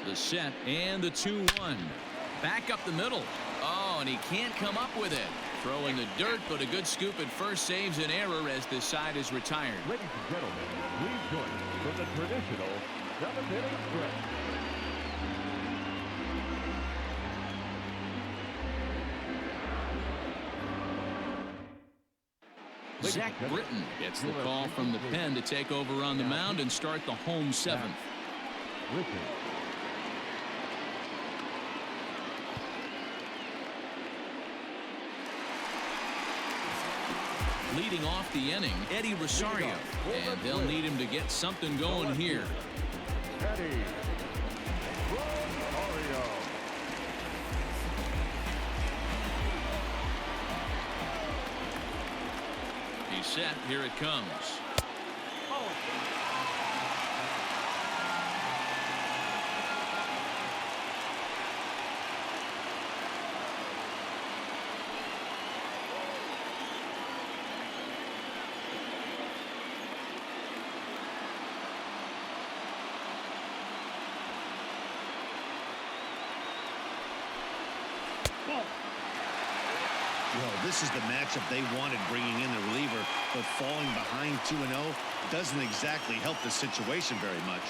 The set and the 2-1. Back up the middle. Oh, and he can't come up with it. Throwing the dirt, but a good scoop at first saves an error as this side is retired. Ladies and gentlemen, please join us for the traditional 7th-inning stretch. Zach Britton gets the call from the pen to take over on the mound and start the home 7th. Leading off the inning, Eddie Rosario, and they'll need him to get something going here. Eddie Rosario. He's set. Here it comes. Well, this is the matchup they wanted, bringing in the reliever, but falling behind 2-0 doesn't exactly help the situation very much.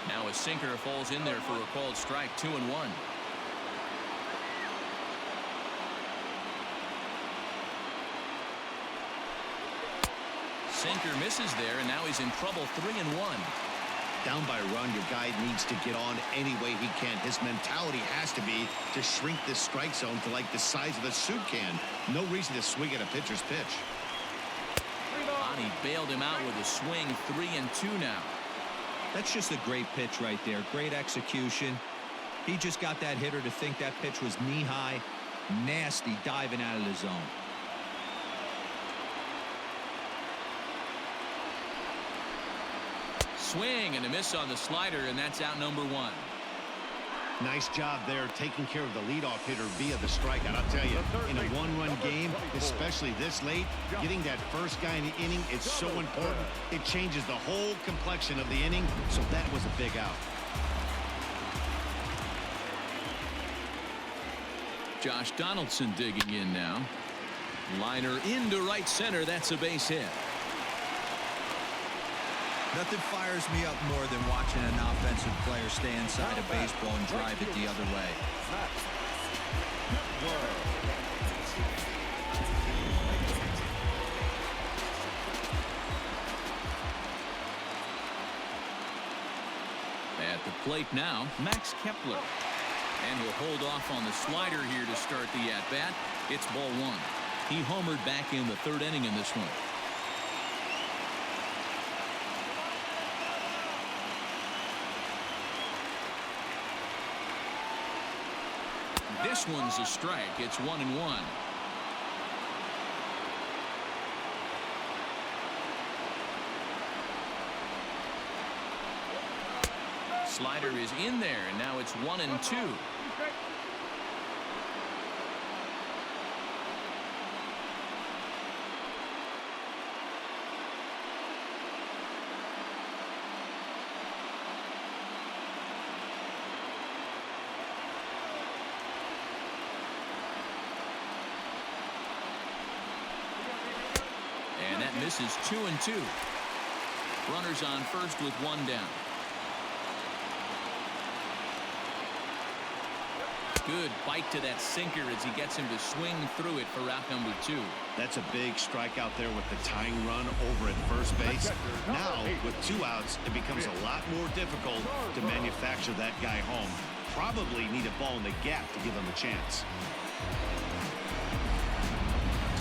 Now a sinker falls in there for a called strike. 2-1. Sinker misses there, and now he's in trouble. 3-1. Down by a run, your guy needs to get on any way he can. His mentality has to be to shrink this strike zone to like the size of a soup can. No reason to swing at a pitcher's pitch. Bonnie bailed him out with a swing. 3-2 now. That's just a great pitch right there. Great execution. He just got that hitter to think that pitch was knee-high. Nasty diving out of the zone. Swing and a miss on the slider, and that's out number 1. Nice job there taking care of the leadoff hitter via the strikeout. I'll tell you, in a 1-run game, especially this late, getting that first guy in the inning is so important. It changes the whole complexion of the inning, so that was a big out. Josh Donaldson digging in now. Liner into right center. That's a base hit. Nothing fires me up more than watching an offensive player stay inside a baseball and drive it the other way. At the plate now, Max Kepler. And he'll hold off on the slider here to start the at-bat. It's ball 1. He homered back in the 3rd inning in this one. This one's a strike. It's 1-1. Slider is in there, and now it's 1-2. And that misses 2-2. Runners on first with one down. Good bite to that sinker as he gets him to swing through it for out number 2. That's a big strikeout there with the tying run over at first base. Now, with 2 outs, it becomes a lot more difficult to manufacture that guy home. Probably need a ball in the gap to give him a chance.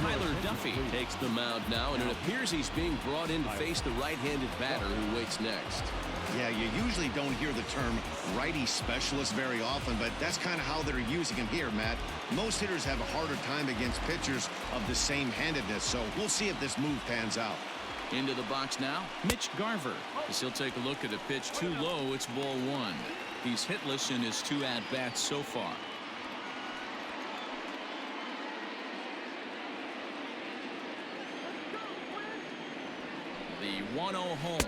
Tyler Duffy takes the mound now, and it appears he's being brought in to face the right-handed batter who waits next. Yeah, you usually don't hear the term righty specialist very often, but that's kind of how they're using him here, Matt. Most hitters have a harder time against pitchers of the same handedness, so we'll see if this move pans out. Into the box now, Mitch Garver. As he'll take a look at a pitch too low, it's ball 1. He's hitless in his 2 at-bats so far. The 1-0 home.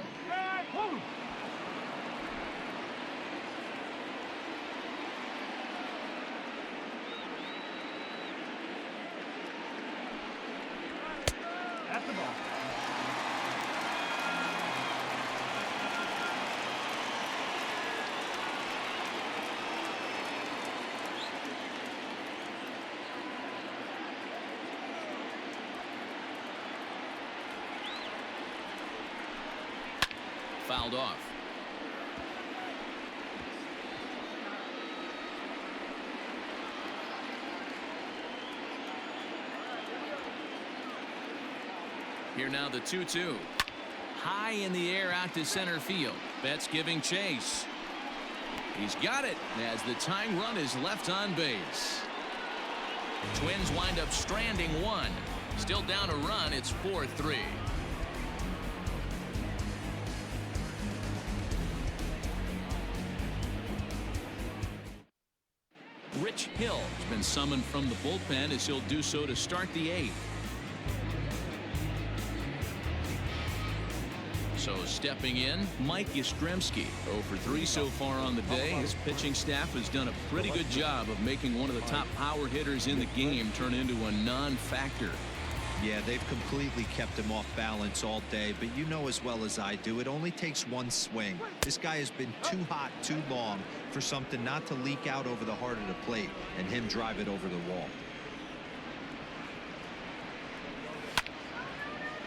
That's the ball. Fouled off. Here now the 2-2. High in the air out to center field. Betts giving chase. He's got it as the tying run is left on base. Twins wind up stranding 1. Still down a run. It's 4-3. Rich Hill has been summoned from the bullpen as he'll do so to start the 8th. So stepping in, Mike Yastrzemski. 0 for 3 so far on the day. His pitching staff has done a pretty good job of making one of the top power hitters in the game turn into a non-factor. Yeah, they've completely kept him off balance all day, but you know as well as I do, it only takes one swing. This guy has been too hot too long for something not to leak out over the heart of the plate and him drive it over the wall.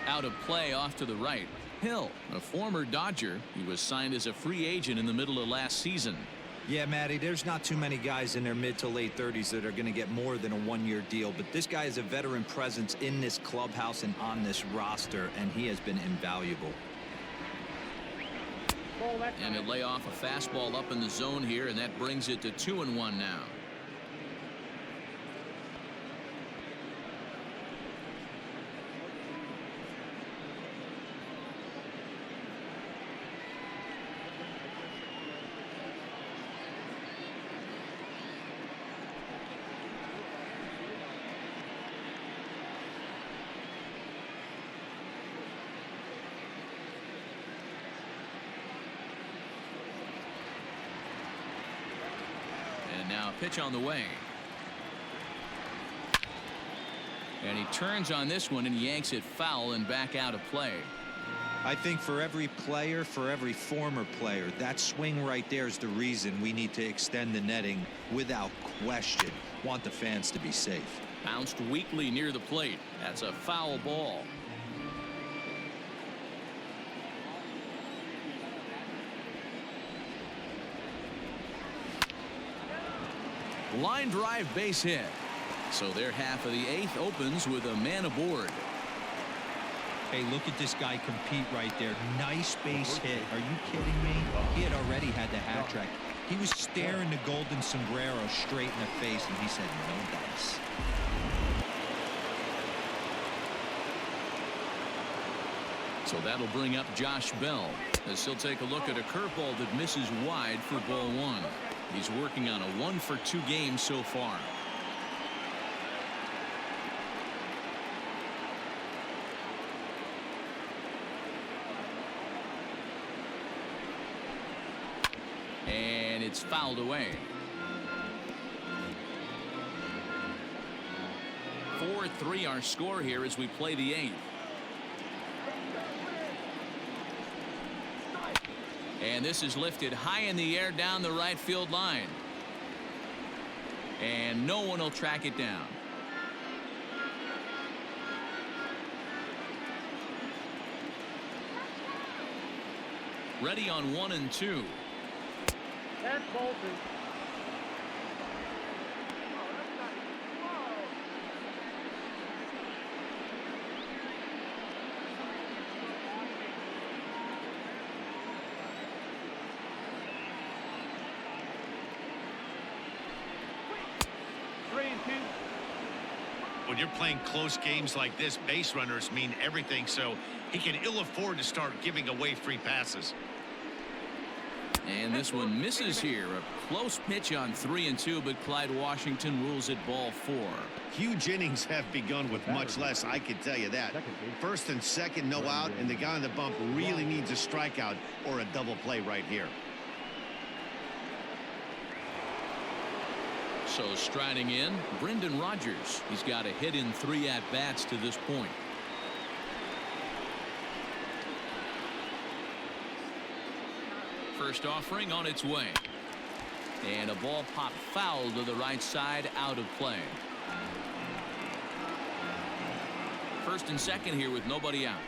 Out of play off to the right. Hill, a former Dodger. He was signed as a free agent in the middle of last season. Yeah, Matty, there's not too many guys in their mid to late 30s that are going to get more than a 1-year deal, but this guy is a veteran presence in this clubhouse and on this roster, and he has been invaluable. And he'll lay off a fastball up in the zone here, and that brings it to 2-1 now. Now pitch on the way. And he turns on this one and yanks it foul and back out of play. I think for every player, for every former player, that swing right there is the reason we need to extend the netting without question. Want the fans to be safe. Bounced weakly near the plate. That's a foul ball. Line drive base hit. So their half of the 8th opens with a man aboard. Hey, look at this guy compete right there. Nice base hit. Are you kidding me? He had already had the hat trick. He was staring the golden sombrero straight in the face, and he said no dice. So that'll bring up Josh Bell as he'll take a look at a curveball that misses wide for ball 1. He's working on a 1 for 2 game so far. And it's fouled away. 4-3 our score here as we play the 8th. And this is lifted high in the air down the right field line. And no one will track it down. Ready on 1 and 2. That's Bolton. 3 and 2. When you're playing close games like this, base runners mean everything, so he can ill afford to start giving away free passes. And this one misses here. A close pitch on 3 and 2, but Clyde Washington rules it ball 4. Huge innings have begun with much less, I can tell you that. First and second, no out, and the guy on the bump really needs a strikeout or a double play right here. So striding in, Brendan Rodgers. He's got a hit in 3 at-bats to this point. First offering on its way. And a ball popped foul to the right side, out of play. First and second here with nobody out.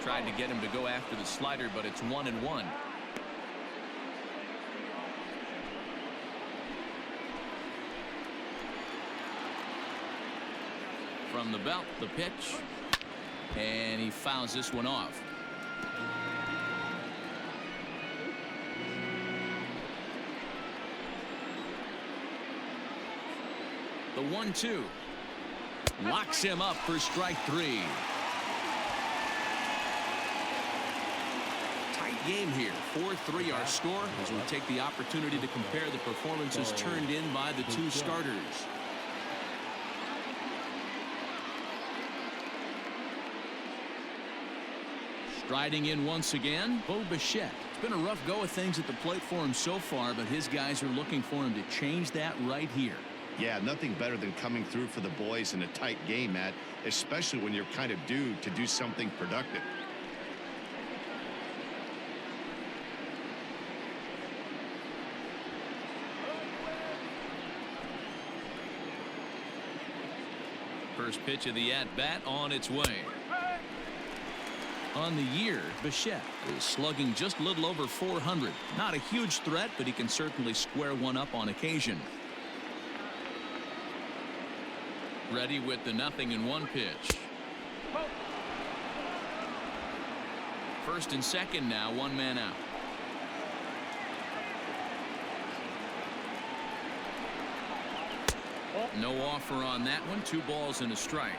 Tried to get him to go after the slider, but it's 1-1. From the belt, the pitch, and he fouls this one off. The 1-2 locks him up for strike 3. Tight game here. 4-3 our score as we take the opportunity to compare the performances turned in by the two starters. Striding in once again, Bo Bichette. It's been a rough go of things at the plate for him so far, but his guys are looking for him to change that right here. Yeah, nothing better than coming through for the boys in a tight game, Matt, especially when you're kind of due to do something productive. First pitch of the at-bat on its way. On the year, Bichette is slugging just a little over 400. Not a huge threat, but he can certainly square one up on occasion. Ready with the 0-1 pitch. First and second now, one man out. No offer on that one. 2 balls and a strike.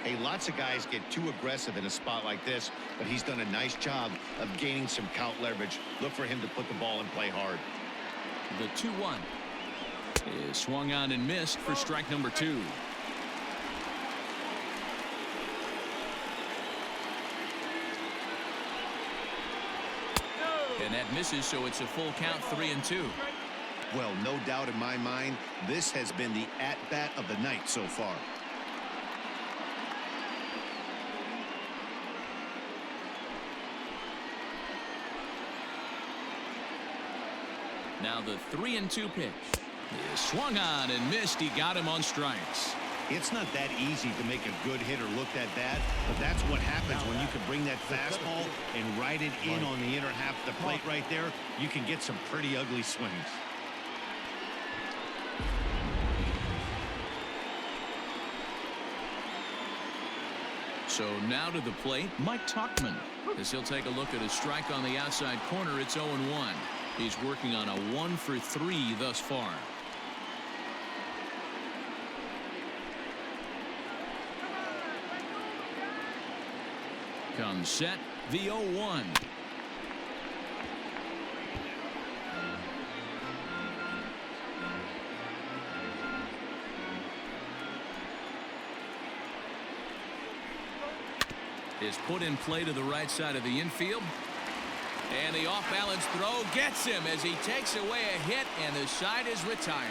Hey, lots of guys get too aggressive in a spot like this, but he's done a nice job of gaining some count leverage. Look for him to put the ball in play hard. The 2-1 is swung on and missed for strike number 2. And that misses, so it's a full count, 3-2. Well, no doubt in my mind, this has been the at-bat of the night so far. Now the 3-2 pitch is swung on and missed. He got him on strikes. It's not that easy to make a good hitter look that bad, but that's what happens when you can bring that fastball and ride it in on the inner half of the plate right there. You can get some pretty ugly swings. So now to the plate, Mike Tauchman, as he'll take a look at a strike on the outside corner. It's 0-1. He's working on a 1-for-3 thus far. Comes set, the 0-1. Is put in play to the right side of the infield. And the off-balance throw gets him as he takes away a hit, and the side is retired.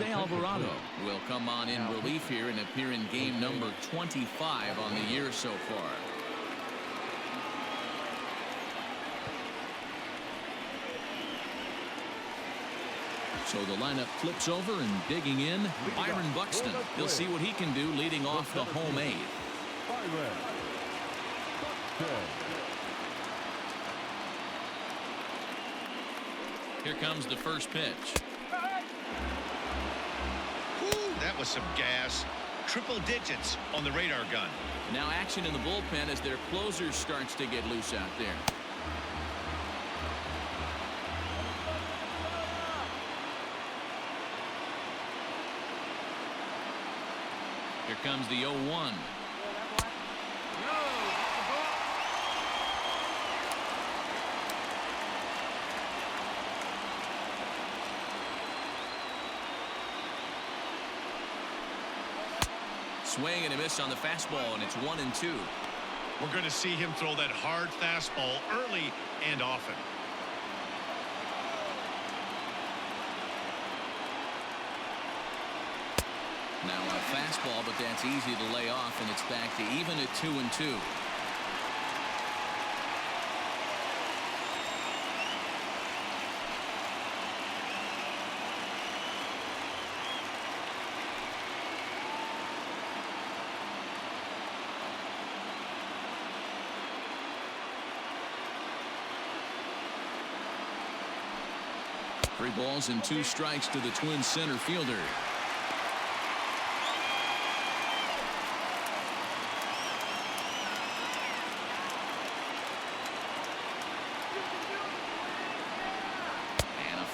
Jose Alvarado will come on in relief here and appear in game number 25 on the year so far. So the lineup flips over and digging in, Byron Buxton. He'll see what he can do leading off the home eighth. Here comes the first pitch. Woo, that was some gas. Triple digits on the radar gun. Now action in the bullpen as their closer starts to get loose out there. Here comes the 0-1. Swing and a miss on the fastball, and it's 1-2. We're going to see him throw that hard fastball early and often. Now a fastball, but that's easy to lay off, and it's back to even at 2-2. Three balls and two strikes to the Twins center fielder.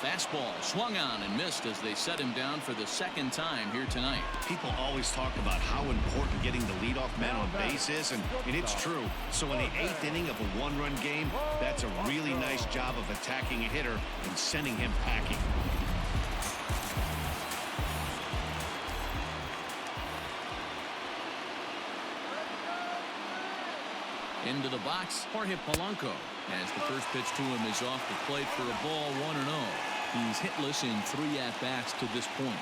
Fastball swung on and missed as they set him down for the second time here tonight. People always talk about how important getting the leadoff man on base is, and it's true. So in the 8th inning of a one-run game, that's a really nice job of attacking a hitter and sending him packing. Into the box, Jorge Polanco, as the first pitch to him is off the plate for a ball 1-0. He's hitless in 3 at-bats to this point.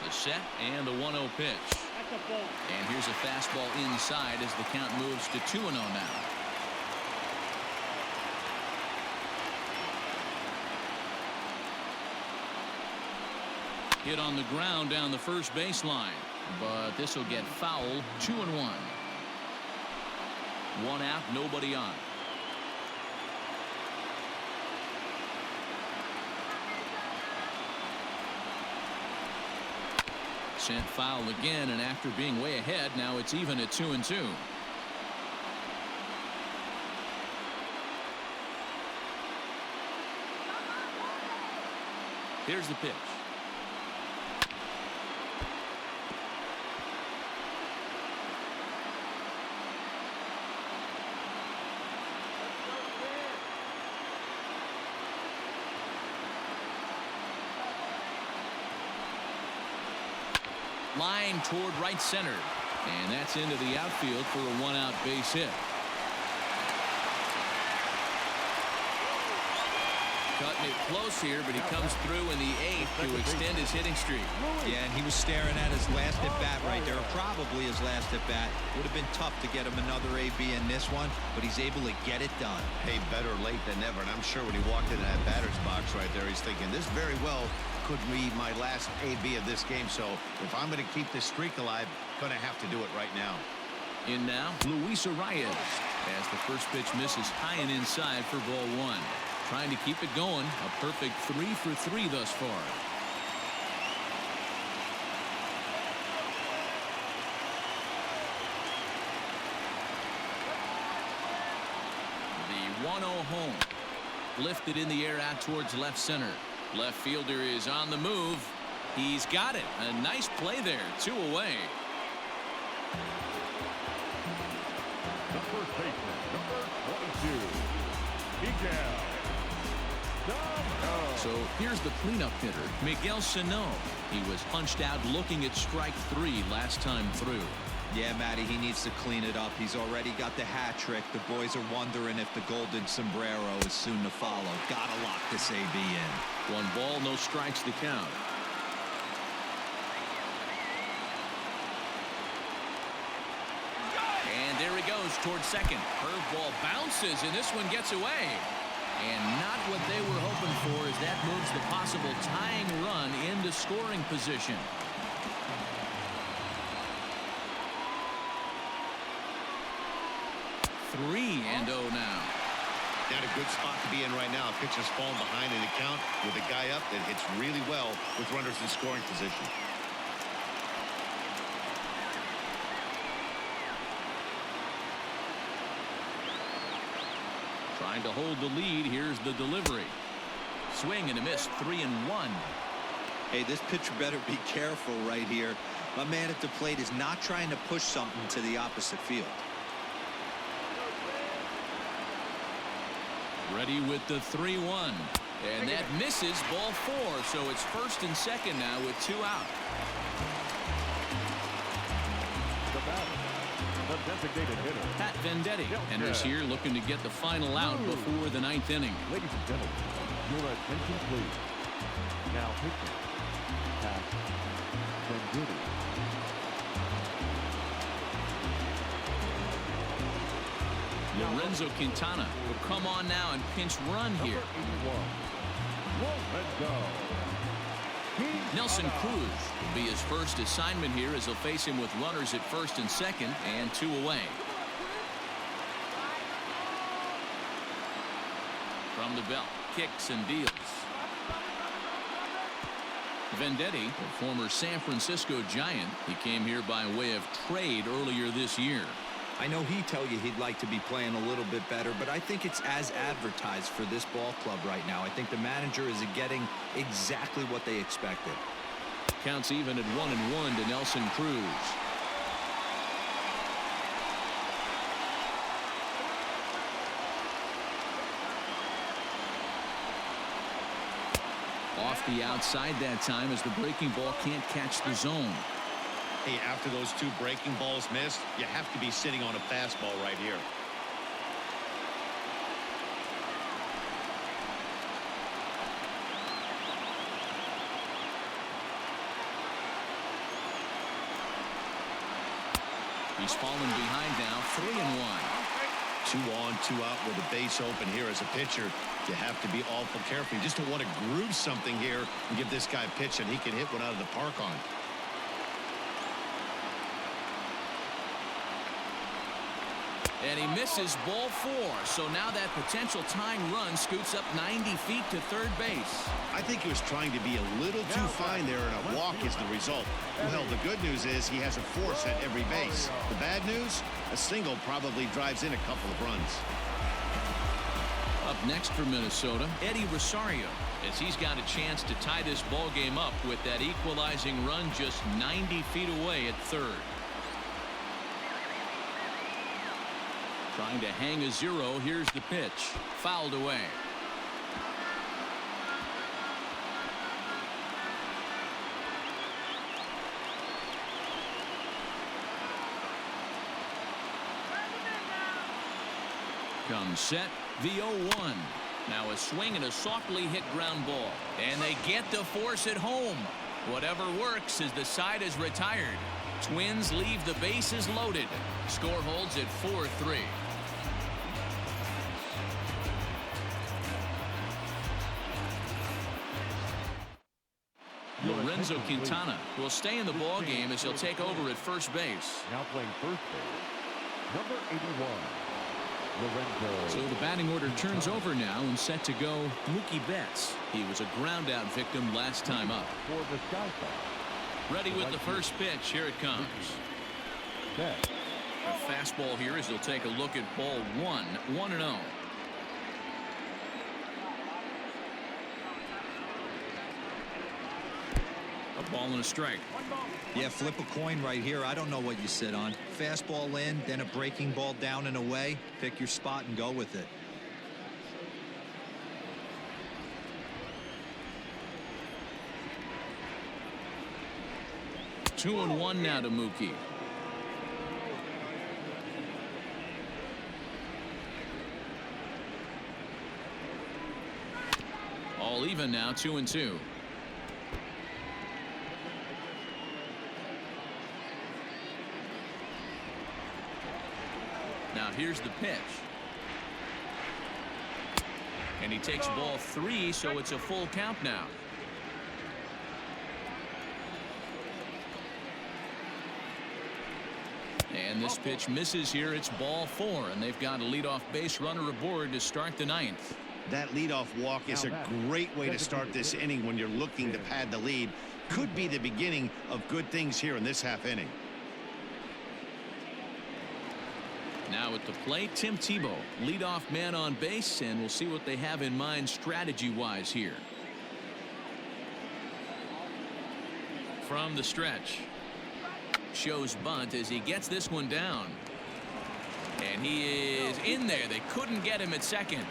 The set and the 1-0 pitch. And here's a fastball inside as the count moves to 2-0 now. Hit on the ground down the first baseline, but this will get foul. 2-1. 1 out, nobody on. Sent foul again, and after being way ahead, now it's even at 2-2. Here's the pitch. Line toward right center, and that's into the outfield for a 1-out base hit. Cutting it close here, but he comes through in the 8th to extend his hitting streak. Yeah, and he was staring at his last at bat right there, probably his last at bat. Would have been tough to get him another AB in this one, but he's able to get it done. Hey, better late than never, and I'm sure when he walked into that batter's box right there, he's thinking this very well could be my last AB of this game. So if I'm going to keep this streak alive, going to have to do it right now. In now, Luis Arias, as the first pitch misses high and inside for ball 1. Trying to keep it going. A perfect 3 for 3 thus far. The 1-0 home. Lifted in the air out towards left center. Left fielder is on the move. He's got it. A nice play there. 2 away. The first baseman, number 22, Miguel. So here's the cleanup hitter, Miguel Sano. He was punched out looking at strike 3 last time through. Yeah, Matty, he needs to clean it up. He's already got the hat trick. The boys are wondering if the golden sombrero is soon to follow. Gotta lock this AB in. 1 ball, no strikes to count. And there he goes towards second. Curveball bounces, and this one gets away. And not what they were hoping for, as that moves the possible tying run into scoring position. Three and 0 now. Not a good spot to be in right now. Pitcher's falling behind in the count with a guy up that hits really well with runners in scoring position. Trying to hold the lead. Here's the delivery. Swing and a miss. 3-1. Hey, this pitcher better be careful right here. My man at the plate is not trying to push something to the opposite field. Ready with the 3-1. And that misses. Ball 4. So it's first and second now with 2 out. The batter, the designated hitter, Pat Venditti enters here looking to get the final out before the 9th inning. Ladies and gentlemen, your attention please. Now pitching, Pat Venditti. Lorenzo Quintana will come on now and pinch run here. Nelson Cruz will be his first assignment here, as he'll face him with runners at first and second and 2 away. From the belt, kicks and deals. Venditti, a former San Francisco Giant, he came here by way of trade earlier this year. I know he'd tell you he'd like to be playing a little bit better, but I think it's as advertised for this ball club right now. I think the manager is getting exactly what they expected. Counts even at 1-1 to Nelson Cruz. Off the outside that time, as the breaking ball can't catch the zone. Hey, after those 2 breaking balls missed, you have to be sitting on a fastball right here. He's fallen behind now, 3-1. 2 on, 2 out with a base open here. As a pitcher, you have to be awful careful. You just don't want to groove something here and give this guy a pitch that he can hit one out of the park on. And he misses. Ball 4. So now that potential tying run scoots up 90 feet to third base. I think he was trying to be a little too fine there, and a walk is the result. Well, the good news is he has a force at every base. The bad news, a single probably drives in a couple of runs. Up next for Minnesota, Eddie Rosario, as he's got a chance to tie this ball game up with that equalizing run just 90 feet away at third. Trying to hang a 0. Here's the pitch. Fouled away. Comes set. The 0-1. Now a swing and a softly hit ground ball. And they get the force at home. Whatever works, as the side is retired. Twins leave the bases loaded. Score holds at 4-3. Lorenzo Quintana will stay in the ball game as he'll take over at first base. Now playing first base, number 81, Lorenzo. So the batting order turns over now, and set to go Mookie Betts. He was a ground out victim last time up. For the Sky Sox, Ready with the first pitch. Here it comes. Betts. A fastball here as he'll take a look at ball 1. 1-0. A ball and a strike. Yeah, flip a coin right here. I don't know what you sit on. Fastball in, then a breaking ball down and away. Pick your spot and go with it. Two and one now to Mookie. All even now, 2-2. Now here's the pitch. And he takes ball 3, so it's a full count now. And this pitch misses here. It's ball 4, and they've got a leadoff base runner aboard to start the 9th. That leadoff walk is a great way to start this inning when you're looking to pad the lead. Could be the beginning of good things here in this half inning. Now at the plate, Tim Tebow, leadoff man on base, and we'll see what they have in mind strategy-wise here. From the stretch. Shows bunt as he gets this one down. And he is in there. They couldn't get him at second.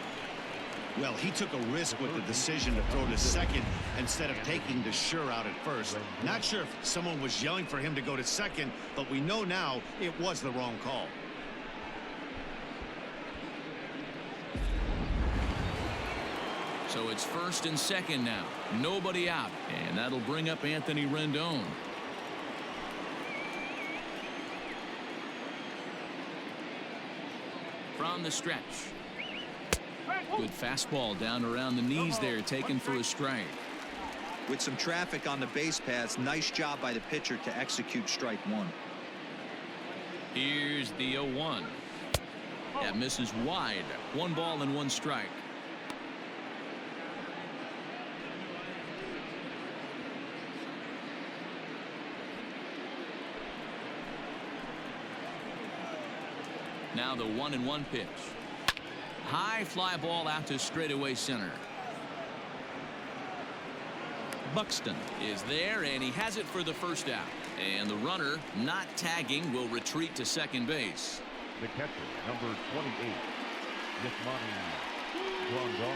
Well, he took a risk with the decision to throw to second instead of taking the sure out at first. Not sure if someone was yelling for him to go to second, but we know now it was the wrong call. So it's first and second now. Nobody out. And that'll bring up Anthony Rendon. From the stretch. Good fastball down around the knees there, taken for a strike. With some traffic on the base paths, nice job by the pitcher to execute strike 1. Here's the 0-1. That misses wide. 1 ball and 1 strike. Now the 1-1 pitch. High fly ball out to straightaway center. Buxton is there, and he has it for the first out. And the runner, not tagging, will retreat to second base. The catcher, number 28, Yasmani Grandal.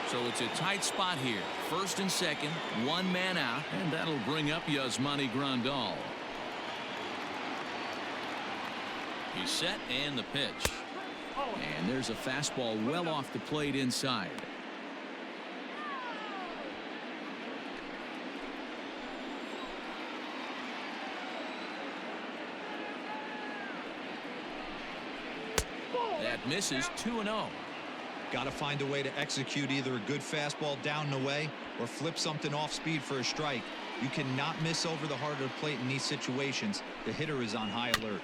So it's a tight spot here. First and second, 1 man out, and that'll bring up Yasmani Grandal. He's set, and the pitch. And there's a fastball well off the plate inside. That misses. 2-0. Got to find a way to execute either a good fastball down and away or flip something off speed for a strike. You cannot miss over the heart of the plate in these situations. The hitter is on high alert.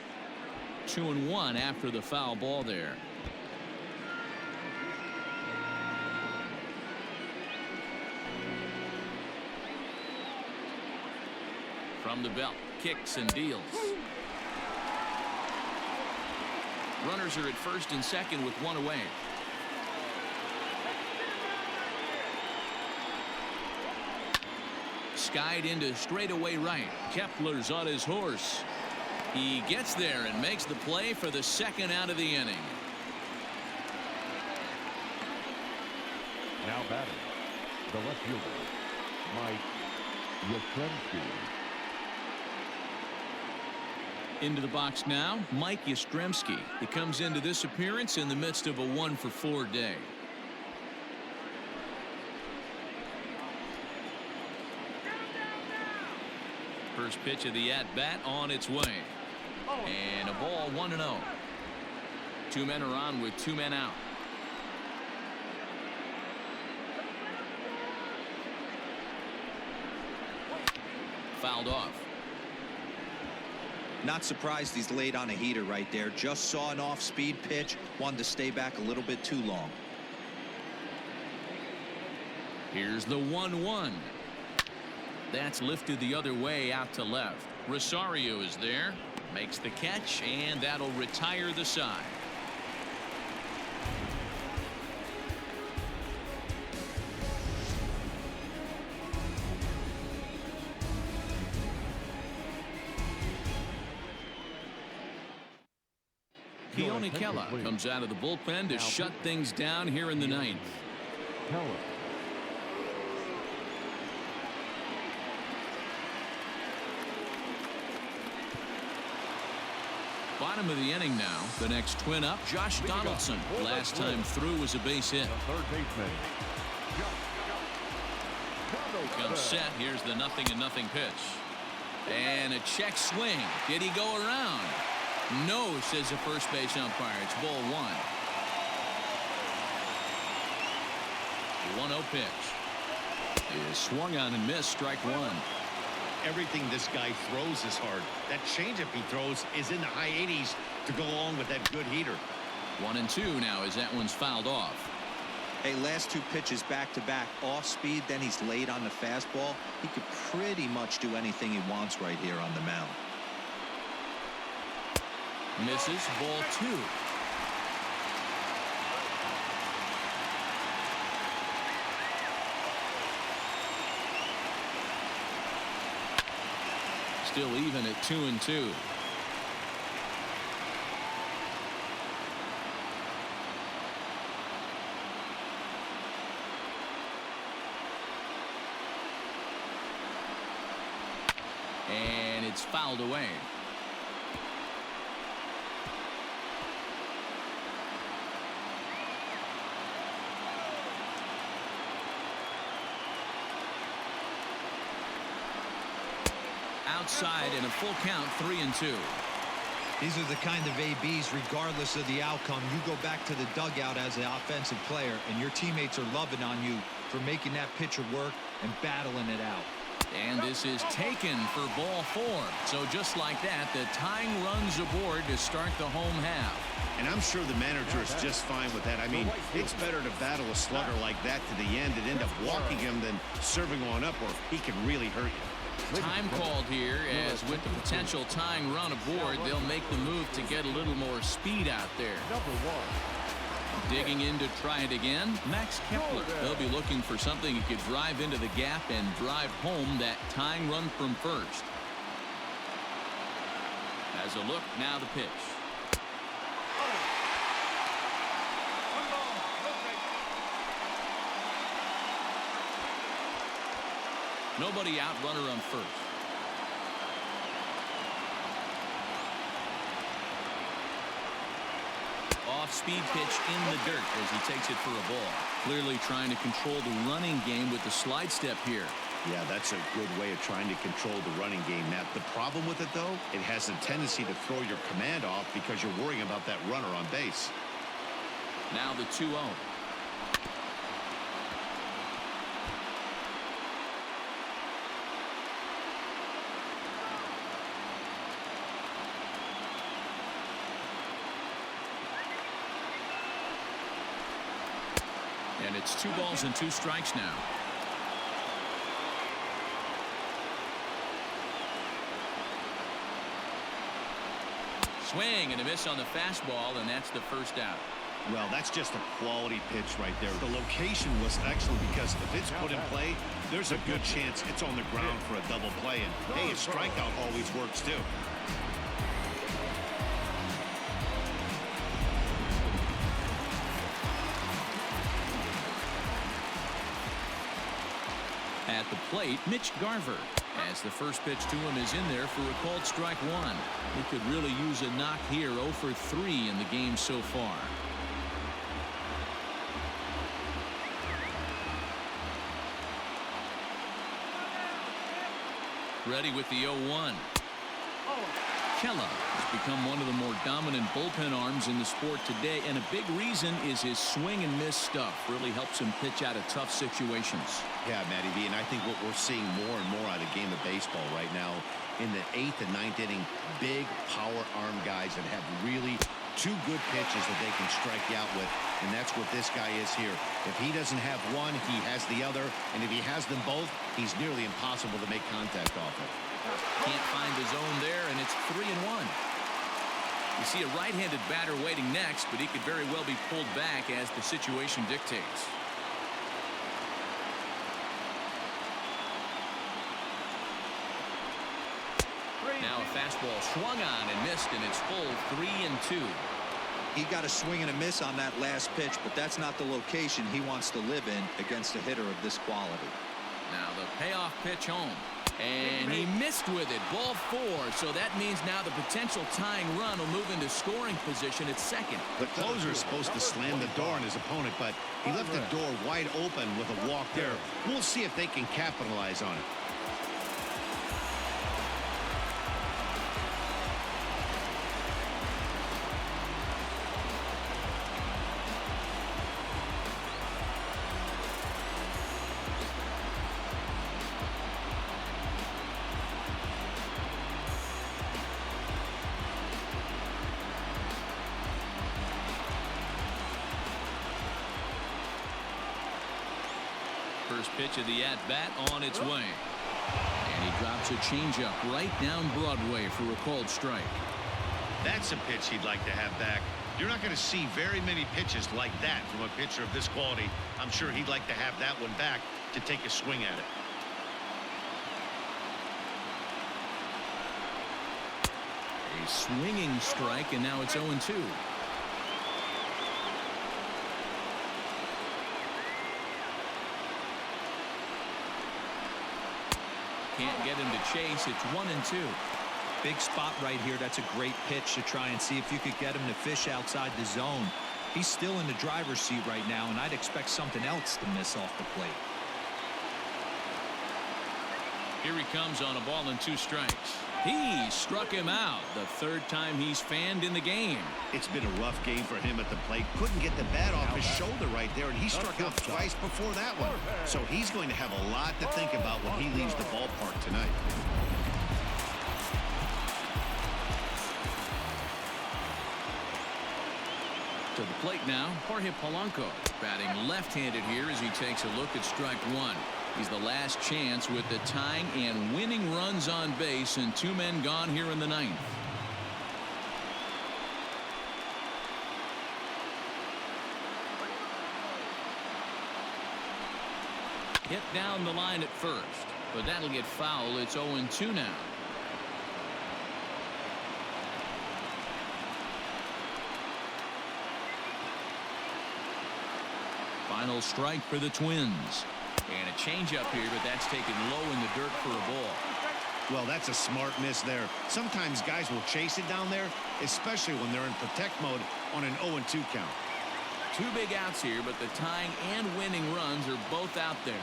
2-1 after the foul ball there. From the belt, kicks and deals. Runners are at first and second with 1 away. Skied into straightaway right. Kepler's on his horse. He gets there and makes the play for the second out of the inning. Now batting, the left fielder, Mike Yastrzemski. Into the box now, Mike Yastrzemski. He comes into this appearance in the midst of a 1-for-4 day. First pitch of the at-bat on its way. And a ball 1-0. 2 men are on with 2 men out. Fouled off. Not surprised he's laid on a heater right there. Just saw an off-speed pitch. Wanted to stay back a little bit too long. Here's the 1-1. That's lifted the other way out to left. Rosario is there. Makes the catch, and that'll retire the side. Keone Kela comes out of the bullpen to shut things down here in the 9th. Keller. bottom of the inning now. The next twin up, Josh Donaldson. Last time through was a base hit. The third baseman. Comes set. Here's the 0-0 pitch. And a check swing. Did he go around? No, says the first base umpire. It's ball 1. 1-0 pitch. Is swung on and missed. Strike 1. Everything this guy throws is hard. That changeup he throws is in the high 80s to go along with that good heater. 1-2 now as that one's fouled off. Hey, last 2 pitches back-to-back off speed, then he's late on the fastball. He could pretty much do anything he wants right here on the mound. Misses. Ball 2. Still even at 2-2. And it's fouled away. Outside in a full count, 3-2. These are the kind of ABs, regardless of the outcome. You go back to the dugout as an offensive player, and your teammates are loving on you for making that pitcher work and battling it out. And this is taken for ball 4. So just like that, the tying runs aboard to start the home half. And I'm sure the manager is just fine with that. I mean, it's better to battle a slugger like that to the end and end up walking him than serving one up, or he can really hurt you. Time called here, as with the potential tying run aboard, they'll make the move to get a little more speed out there. Digging in to try it again, Max Kepler. They'll be looking for something he could drive into the gap and drive home that tying run from first. As a look, now the pitch. Nobody out, runner on first. Off-speed pitch in the dirt as he takes it for a ball. Clearly trying to control the running game with the slide step here. Yeah, that's a good way of trying to control the running game, Matt. The problem with it, though, it has a tendency to throw your command off because you're worrying about that runner on base. Now the 2-0. And it's 2 balls and 2 strikes now. Swing and a miss on the fastball, and that's the first out. Well, that's just a quality pitch right there. The location was excellent because if it's put in play, there's a good chance it's on the ground for a double play. And, hey, a strikeout always works, too. At the plate, Mitch Garver, as the first pitch to him is in there for a called strike 1. He could really use a knock here. 0 for 3 in the game so far. Ready with the 0-1. Kella has become one of the more dominant bullpen arms in the sport today, and a big reason is his swing and miss stuff. Really helps him pitch out of tough situations. Yeah, Matty V, and I think what we're seeing more and more out of the game of baseball right now in the 8th and 9th inning, big power arm guys that have really 2 good pitches that they can strike you out with, and that's what this guy is here. If he doesn't have one, he has the other, and if he has them both, he's nearly impossible to make contact off of. Can't find the zone there, and it's 3-1. You see a right-handed batter waiting next, but he could very well be pulled back as the situation dictates. Now a fastball swung on and missed, and it's full 3-2. He got a swing and a miss on that last pitch, but that's not the location he wants to live in against a hitter of this quality. Now the payoff pitch home. And he missed with it. Ball 4. So that means now the potential tying run will move into scoring position at second. The closer is supposed to slam the door on his opponent, but he left the door wide open with a walk there. We'll see if they can capitalize on it. First pitch of the at-bat on its way. And he drops a changeup right down Broadway for a called strike. That's a pitch he'd like to have back. You're not going to see very many pitches like that from a pitcher of this quality. I'm sure he'd like to have that one back to take a swing at it. A swinging strike, and now it's 0-2. Can't get him to chase. It's 1-2. Big spot right here. That's a great pitch to try and see if you could get him to fish outside the zone. He's still in the driver's seat right now, and I'd expect something else to miss off the plate. Here he comes on a ball and 2 strikes. He struck him out. The 3rd time he's fanned in the game. It's been a rough game for him at the plate. Couldn't get the bat off his shoulder right there, and he struck out twice before that one. So he's going to have a lot to think about when he leaves the ballpark tonight. To the plate now, Jorge Polanco. Batting left-handed here as he takes a look at strike 1. He's the last chance with the tying and winning runs on base and 2 men gone here in the 9th. Hit down the line at first, but that'll get foul. It's 0-2 now. Final strike for the Twins. And a changeup here, but that's taken low in the dirt for a ball. Well, that's a smart miss there. Sometimes guys will chase it down there, especially when they're in protect mode on an 0-2 count. 2 big outs here, but the tying and winning runs are both out there.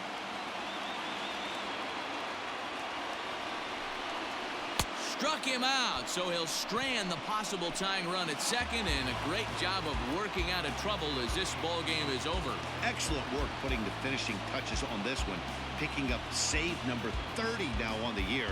Struck him out, so he'll strand the possible tying run at second, and a great job of working out of trouble as this ball game is over. Excellent work putting the finishing touches on this one, picking up save number 30 now on the year.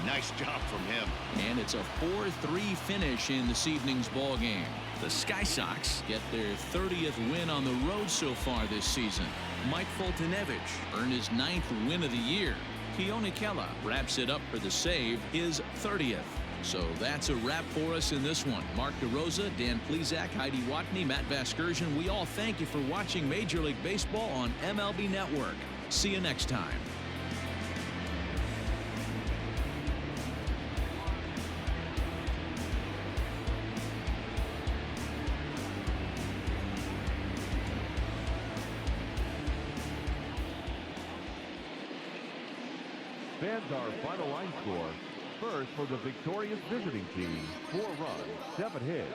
Nice job from him. And it's a 4-3 finish in this evening's ball game. The Sky Sox get their 30th win on the road so far this season. Mike Foltynewicz earned his 9th win of the year. Keone Kela wraps it up for the save, his 30th. So that's a wrap for us in this one. Mark DeRosa, Dan Plesac, Heidi Watney, Matt Vasgersian, we all thank you for watching Major League Baseball on MLB Network. See you next time. Fans our final line score. First for the victorious visiting team, 4 runs, 7 hits.